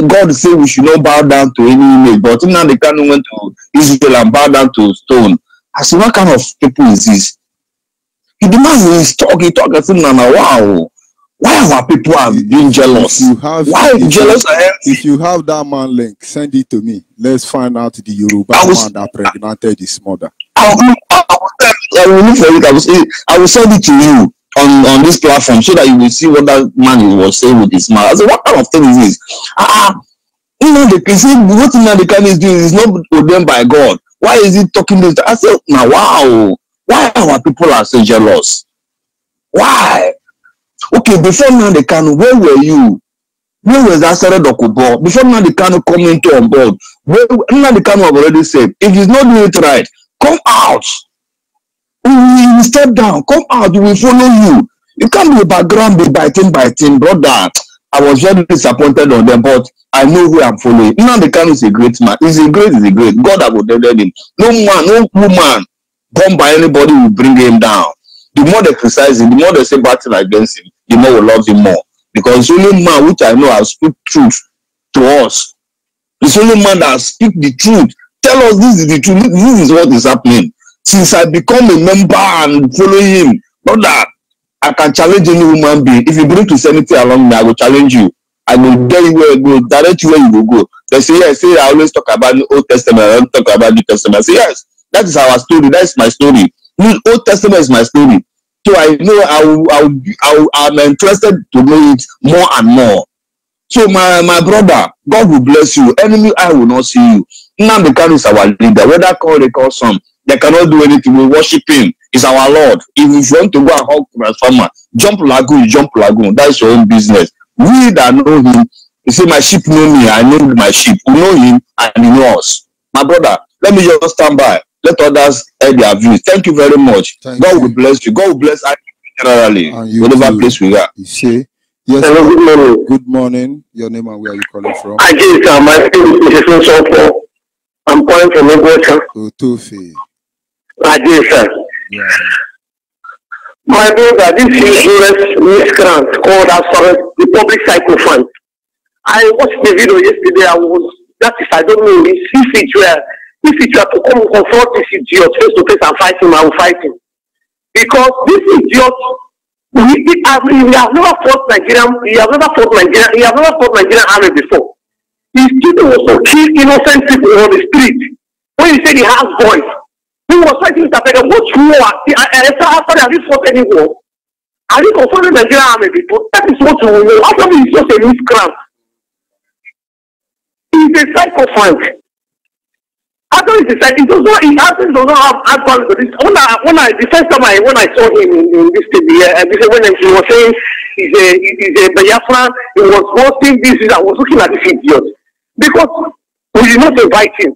God said we should not bow down to any image. But now they can't went to Israel and bow down to stone. I said, what kind of people is this? The man is talking. I said, wow. Why our people have been jealous? If you have that man link, send it to me. Let's find out the Yoruba man that pregnanted his mother. I will look for it. I will send it to you on this platform so that you will see what that man was saying with his mouth. I said, what kind of thing is this? You know, the person, what the can is doing is not ordained by God. Why is he talking this? I said, now, wow. Why our people are so jealous? Why? Okay, before Nnamdi Kanu, where were you? Where was Asare Dokubo? Before Nnamdi Kanu coming to on board, Nnamdi Kanu have already said, if he's not doing it right, come out. We will step down. Come out. We will follow you. You can't be a background, be biting, brother. I was very disappointed on them, but I know who I'm following. Nnamdi Kanu is a great man. He's a great. God have ordained him. No man, no woman born by anybody will bring him down. The more they criticize him, the more they say bad things against him, the more we love him more. Because the only man which I know has speak truth to us. It's only man that speak the truth. Tell us this is the truth. This is what is happening. Since I become a member and follow him, brother, I can challenge any human being. If you bring Christianity along me, I will challenge you. I will tell you where you go, direct you where you will go. They say, yes, I always talk about the Old Testament, I don't talk about New Testament. I say, yes, that is our story, that is my story. The Old Testament is my story. So I know I'm interested to know it more and more. So my brother, God will bless you. Enemy eye will not see you. Nnamdi Kanu is our leader. Whether they call some, they cannot do anything. We worship him. He's our Lord. If you want to go and hug transformer, jump lagoon. That's your own business. We that know him, you say my sheep know me, I know my sheep. We know him and he knows us. My brother, let me just stand by. Let others add their views. Thank you very much. God will bless you. God will bless us generally. Whatever place we are. You say, yes. Hello, good morning. Good morning. Your name and where are you calling from? I just my name is Mrs. I'm calling from Lagos. Otofe. I just Yeah. my brother, this is US miscreant called as the public cycle fund. I watched the video yesterday. I don't know if it were to come confront this idiot face to face and fight him, I will fight him. Because this idiot, we have never fought Nigerian, he has never fought Nigerian army before. His duty was to kill innocent people on the street. When he said he has voice, he was fighting with Africa. What war? After have you fought any war? Have you confronted Nigerian army before? That is what we know. After he is just a miscreant. He is a psychophant. After he said, he does not have value to this. The first time when I saw him in this TV, when he was saying he's a Biafran, he was boasting this, I was looking at this idiot. Because we did not invite him.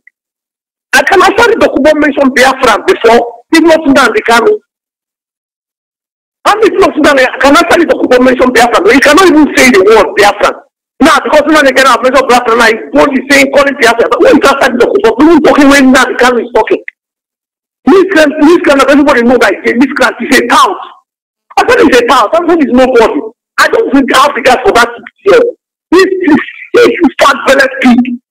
I can actually Dokubo mention Biafran before, he not Nnamdi Kanu. How many people of Sudan can actually mention Biafra? You cannot even say the word Biafra. Now, because now they cannot mention Biafra, now both is saying, calling Biafra. But when you start the people talking when now the Kano is talking. Miscreant, everybody knows that it's a miscreant, it's a tout. I thought it's a tout, I thought it's nobody. I don't think Africa for that year. This is fat velvet pig.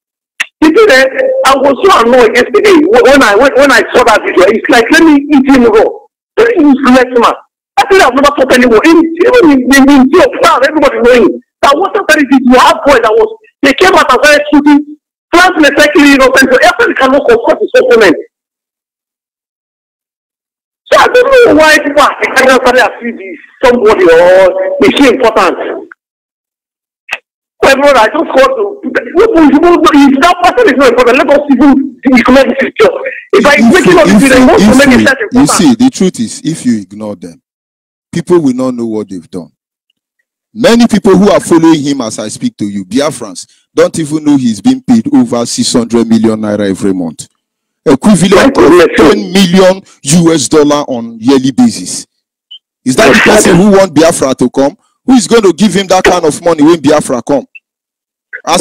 You know that I was so annoyed yesterday when I saw that video. It's like, let me eat him raw. Very useless man. I think I've never fought anyone. Even in job, everybody knowing that what authority you have boys that was, they came out and started shooting, France mistakenly innocent, so everybody cannot confront his opponent. So I don't know why people are started to see somebody or is so important. My brother, I just got to. If that person is not important, let us even recommend this job. If I making up decision, most to make it important. You see, the truth is, if you ignore them, people will not know what they've done. Many people who are following him as I speak to you, Biafrans, don't even know he's being paid over 600 million naira every month. Equivalent of 10 million US dollar on yearly basis. Is that the person who want Biafra to come? Who is going to give him that kind of money when Biafra come? I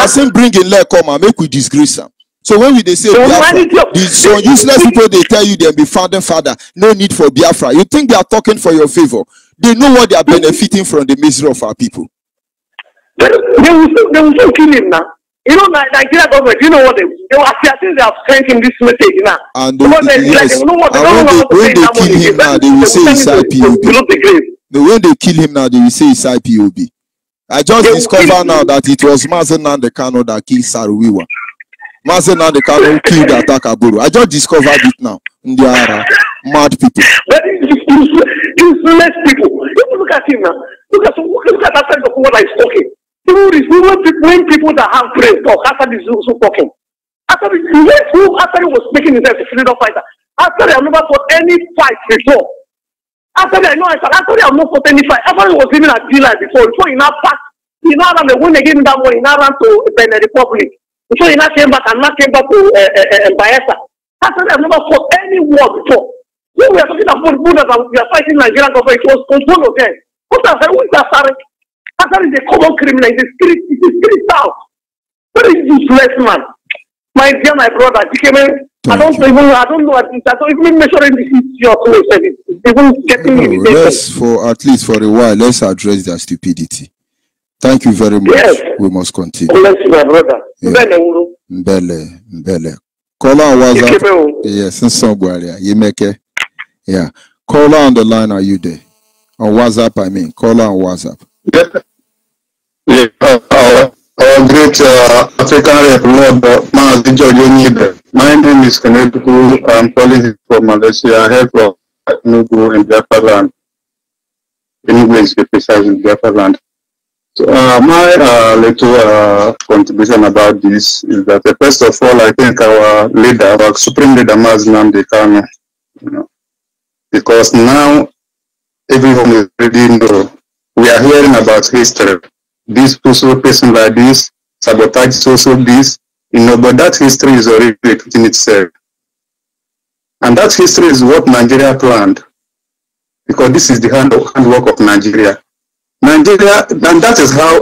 say bring in leg come and make we disgrace him. So when they say Biafra, some useless people, they tell you they'll be founding father, no need for Biafra. You think they are talking for your favor? They know what they are benefiting from the misery of our people. They will still kill him now. You know, Nigeria government, you know what they have sent him this message now. And when they kill him now, they will say it's IPOB. When they kill him now, they will say it's IPOB. I just discovered now that it was Mazen Nnamdi Kanu that killed Saruwiwa. Mazen Nnamdi Kanu killed Atakaburu. I just discovered it now. They are mad people. Useless people. You look at him now. Look at that side of what I'm talking. When people that have brains talk, after this is talking. After he was making himself a freedom fighter. After I never fought any fight before. After I have not fought any fight. After he was living at D-Line before he now passed, when they gave him that money, he now ran to Benin Republic. Before he now came back and now came back to Bayelsa. After I have never fought any war before. When we are talking about borders and we are fighting Nigerian government, it was one of them. Who is that Sarah? After is a common criminal, it's a street out. Very useless man. My dear, my brother, I don't even measuring this issue. Even getting me. At least for a while, let's address their stupidity. Thank you very much. Yes. We must continue. Bless you, my brother. Yeah. Mbele. Caller on WhatsApp. Yes, Yemeke. Yeah. Caller on the line, are you there? On WhatsApp, I mean. Caller on WhatsApp. Yeah, our great African Lord Mazi George. My name is Keneduku. I'm calling from Malaysia. I have from Enugu in Biafra land. Enugu is the precise in Biafra land. So my little contribution about this is that first of all, I think our leader, our supreme leader, Mazi Nnamdi Kanu, because now everyone is already know. We are hearing about history. This social person like this, sabotage social this, but that history is already repeating itself. And that history is what Nigeria planned. Because this is the handwork of Nigeria. And that is how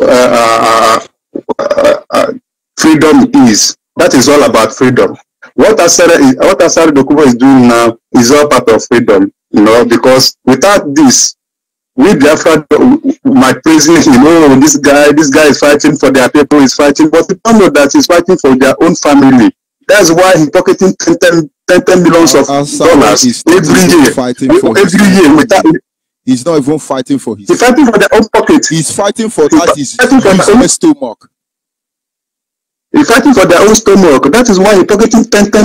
freedom is. That is all about freedom. What Asari Dokubo is doing now is all part of freedom, because without this, we Biafra might praise him, this guy is fighting for their people, he's fighting, but we don't know that he's fighting for their own family. That's why he's pocketing 10 millions of dollars every year. He's not even fighting for his. He's fighting for their own pocket. He's fighting for his own stomach. He's fighting for their own stomach. That is why he's pocketing $10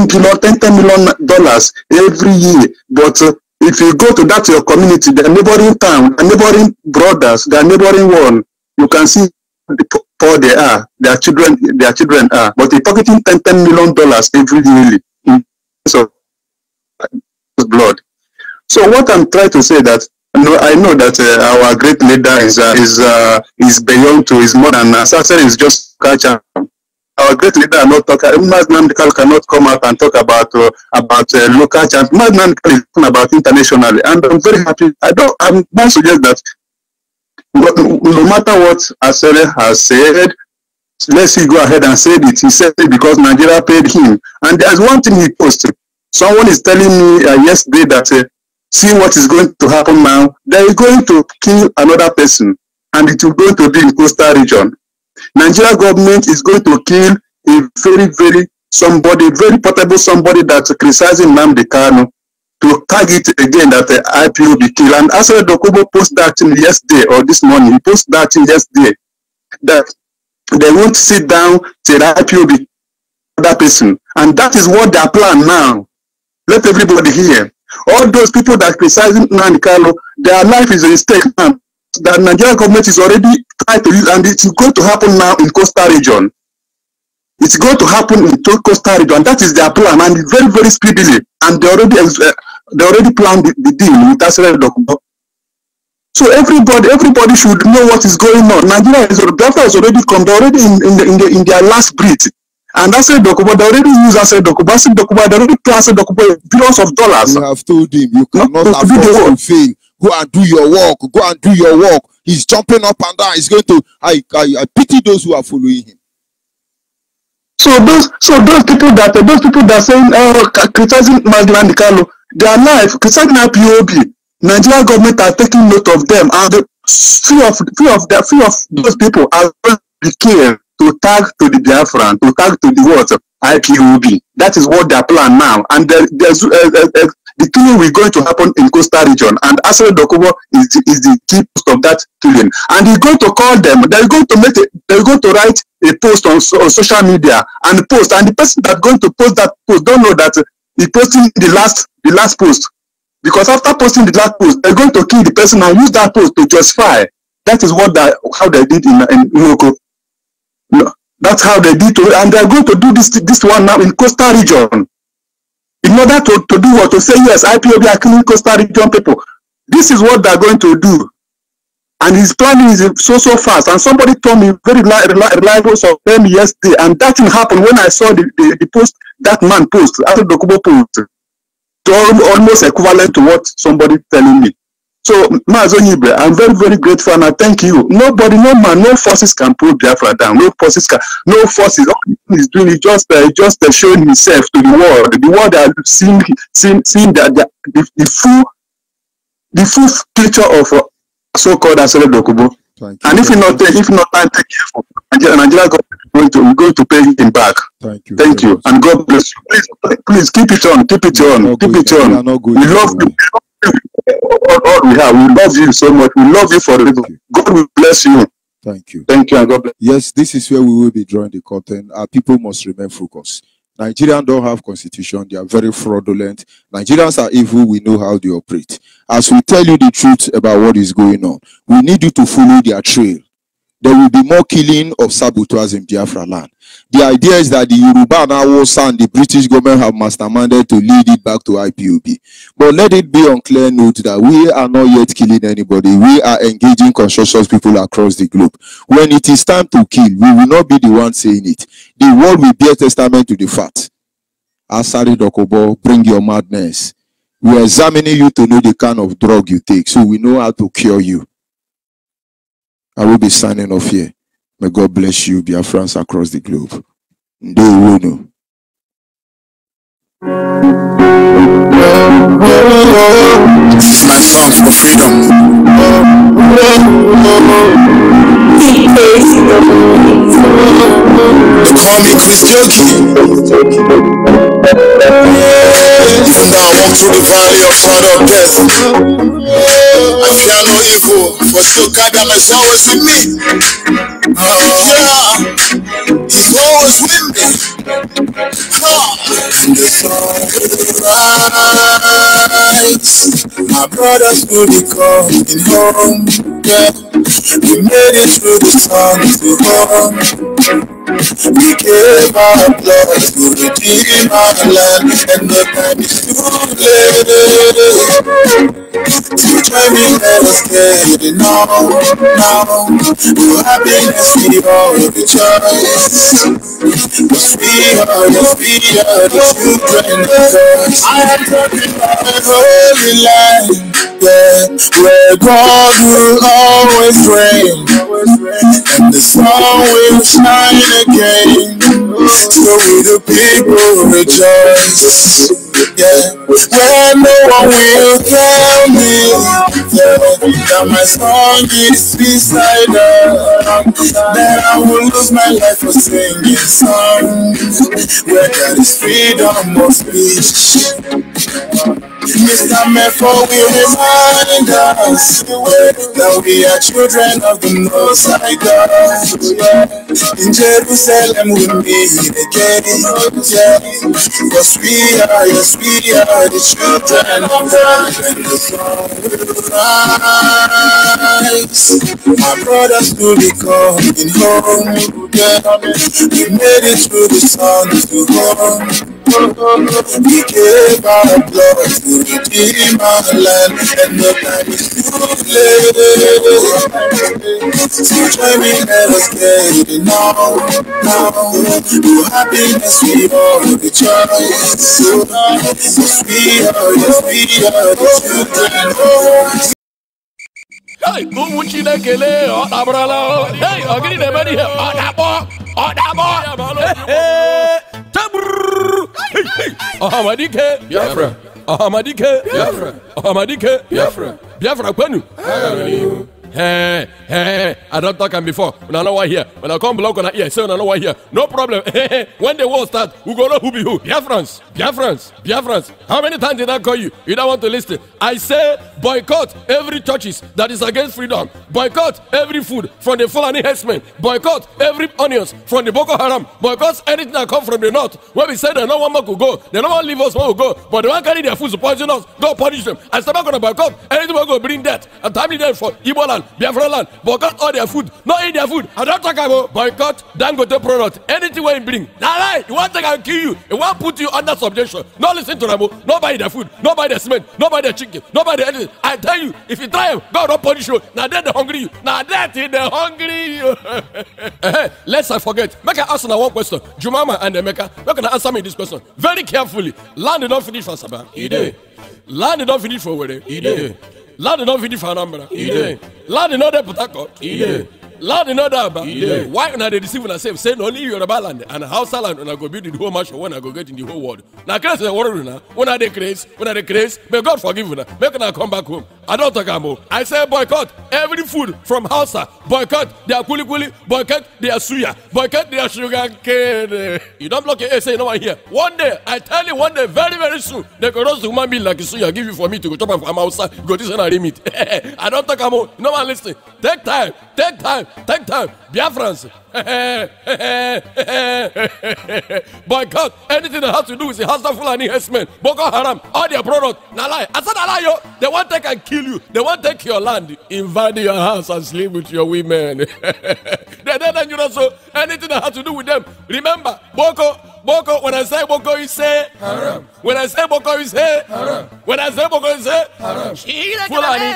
million every year. But if you go to that your community, the neighboring town, the neighboring brothers, the neighboring one, you can see the poor they are, their children are. But they're pocketing $10 million every year in terms of blood. So what I'm trying to say that I know that our great leader is beyond to his more than assassin is just catch up. our great leader not talk. Nnamdi Kanu cannot come out and talk about local champions. Nnamdi Kanu is talking about internationally, and I'm very happy. I might suggest that no matter what Asere has said, let's see, go ahead and say it. He said it because Nigeria paid him. And there's one thing he posted. Someone is telling me yesterday that see what is going to happen now. They are going to kill another person, and it is going to be in coastal region. Nigeria government is going to kill a very portable somebody that's criticizing Nnamdi Kanu to tag it again that the IPOB kill. And Asere Dokubo posted that thing yesterday or this morning. He posted that thing yesterday that they won't sit down till the IPOB that person. And that is what they are planning now. Let everybody hear. All those people that criticizing Nnamdi Kanu, their life is at stake now. The Nigerian government is already trying to use, and it's going to happen now in coastal region. It's going to happen in coastal region. That is their plan, and very, very speedily. And they already planned the deal with Asere Dokubo. So everybody should know what is going on. Nigeria has already come. They're already in their last breath. And Asere Dokubo, they already use Asere Dokubo. Asere Dokubo, they already pay Asere Dokubo billions of dollars. You have told him you cannot afford to fail. Go and do your work. Go and do your work. He's jumping up and down. He's going to. I pity those who are following him. So those people that are saying criticizing Nnamdi Kanu, their life criticizing IPOB, Nigerian government are taking note of them, and few of those people are going to be killed to tag to the Biafran, to tag to the what IPOB. That is what their plan now, and the killing will going to happen in coastal region, and Asere Dokubo is the key post of that killing. And he's going to call them. They're going to write a post on social media and post. And the person that's going to post that post don't know that he's posting the last post, because after posting the last post, they're going to kill the person and use that post to justify. That is how they did in Morocco. No, that's how they did it, and they're going to do this one now in coastal region. In order to do what? To say, yes, IPOB are killing coastal region people. This is what they're going to do. And his planning is so fast. And somebody told me, very reliable of them yesterday, and that thing happened when I saw the post, that man post, after the Kubo post. So almost equivalent to what somebody telling me. So, Mazo Nyibe, I'm very, very grateful, and I thank you. Nobody, no man, no forces can pull Biafra down. No forces. All he's doing is just showing himself to the world. The world are seeing that the full picture of so-called Asere Dokubo. And if not, take care. Nigeria government is going to pay him back. Thank you, and God bless you. Please keep it on. Keep it on. We love you. All we have. We love you so much. We love you for it. God will bless you. Thank you, and God bless. Yes, this is where we will be drawing the curtain. Our people must remain focused. Nigerians don't have constitution. They are very fraudulent. Nigerians are evil. We know how they operate. As we tell you the truth about what is going on, we need you to follow their trail. There will be more killing of saboteurs in Biafra land. The idea is that the Yoruba and Hausa and the British government have masterminded to lead it back to IPOB. But let it be on clear note that we are not yet killing anybody. We are engaging conscientious people across the globe. When it is time to kill, we will not be the one saying it. The world will bear testament to the fact. Asere Dokubo, bring your madness. We are examining you to know the kind of drug you take, so we know how to cure you. I will be signing off here. May God bless you, Biafrans across the globe. Ndewono. This is my song for freedom. They call me Chris Jogi. Even though I walk through the valley of shadow of death, I fear no evil, for still God is always with me. He's always with me. And the sun will rise. My brothers will be coming home. Yeah. We made it through the sun to home. We gave our blood to redeem our land, and the time is too late to join me, let us get it now. Your happiness, we all rejoice. Cause we are the children of God. I am talking about the holy land, yeah, where God will always reign, and the sun will shine again. So we the people rejoice, yeah, where no one will tell me, yeah, that my song is beside her, that I will lose my life for singing songs, where there is freedom of speech. Mr. Mepho will remind us that we are children of the Most High God. In Jerusalem we meet again, yeah, because we are the children of God. And the sun will rise. My brothers will be coming home, yeah. We made it through the sun to home. We gave our blood to redeem our land, and the time is too late. So join me, let us get it now. Your happiness, we all rejoice. So we are the children of God. Hey, Umu Chinekele, Otabrala. Hey, Ogini Nebedi, Otabo. Hey, Ahamadike, Biafra. Ahamadike, Biafra. Ahamadike, Biafra. Biafra, Kwenu. Hey, I don't talk before. When I know why here. When I come block on the ear, say when I know why here. No problem. When the war starts, we go know who be who. Biafrans. How many times did I call you? You don't want to listen. I say boycott every churches that is against freedom. Boycott every food from the Fulani herdsmen. Boycott every onions from the Boko Haram. Boycott anything that come from the north. When we say they no one more could go, they no one leave us more go, but they want carry their food to poison us. Go punish them. I start going to boycott anything will go bring death. And timely death for Igbo land. Biafra land, boycott all their food, not eat their food. I don't talk about boycott Dangote product. Anything we bring, nah lie. You want to take and kill you, you want to put you under subjection. No listen to them, no buy their food, no buy their cement, no buy their chicken, no buy their anything. I tell you, if you try them, God don't punish you. Now that they hungry you, now that they hungry you. Let's not forget. Make I ask now one question. Jumama and Emeka, you're gonna answer me this question very carefully. Land did not finish for Sabah. Land did not finish for Wede. Land did not finish for Anambra. Land did not there Port Harcourt. Land did not there. Why when they deceive themselves? Saying only Yoruba land and Hausa land when I go build in the whole match when I go get in the whole world. Now crazy the world now. When are they crazy? May God forgive you now. Make them come back home. I don't talk about. I say boycott every food from Hausa. Boycott their kuli, boycott their suya, boycott their sugar cane. You don't block your ear, say no one here. One day, I tell you, one day, very, very soon, they could roast human being like suya, give you for me to go chop up from Hausa, go this and I remit. I don't talk about. No one listen. Take time. Biafrans. Boycott anything that has to do with the Hausa Fulani herdsmen, Boko Haram, all their products. Now lie. I said I lie, yo. They want to take and kill you. They want to take your land, invade your house and sleep with your women. They're dangerous. So anything that has to do with them. Remember, Boko, when I say Boko, you say haram. When I say Boko, you say haram. When I say Boko, you say haram. Fulani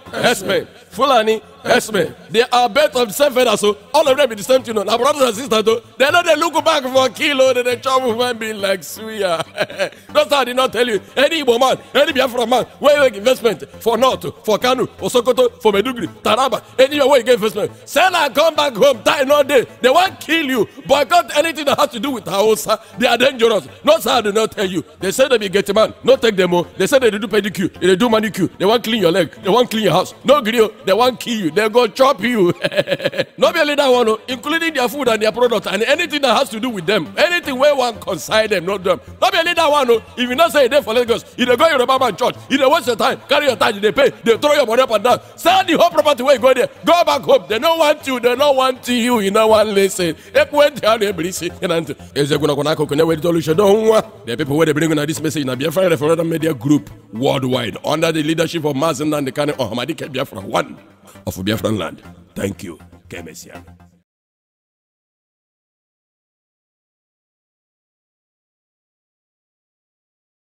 herdsmen. Fulani herdsmen. They are bet of self so all of them be the same thing. Now brothers and sisters, though, they know they look back for a kilo, they chop human being like suya. That's how I did not tell you. Any Igbo man, any Biafra man, where you get investment for North, for Kanu, for Sokoto, for Meduguri, Taraba, anywhere where you get investment. Sell and come back home, die no day. They won't kill you. Boycott anything that has to do with Hausa. They are dangerous. Not so I do not tell you. They say they be get a man, not take them all. They say they do pedicure, they do manicure. They want clean your leg, they want clean your house. No grill, they want kill you. They go chop you. Not only that one, including their food and their product and anything that has to do with them. Anything where one concern them, not them. Not only that one, if you not say they for Lagos, if they go to the Baba church, if they waste your time, carry your time, they pay, they throw your money up and down. Sell the whole property where you go there. Go back home. They don't want you. They don't want you. You know one listen. The people where they bring on this message in Biafra Referendum Media Group worldwide under the leadership of Mazen and the Kane Ahmadi Biafra, one of Biafran land. Thank you, Kemesia.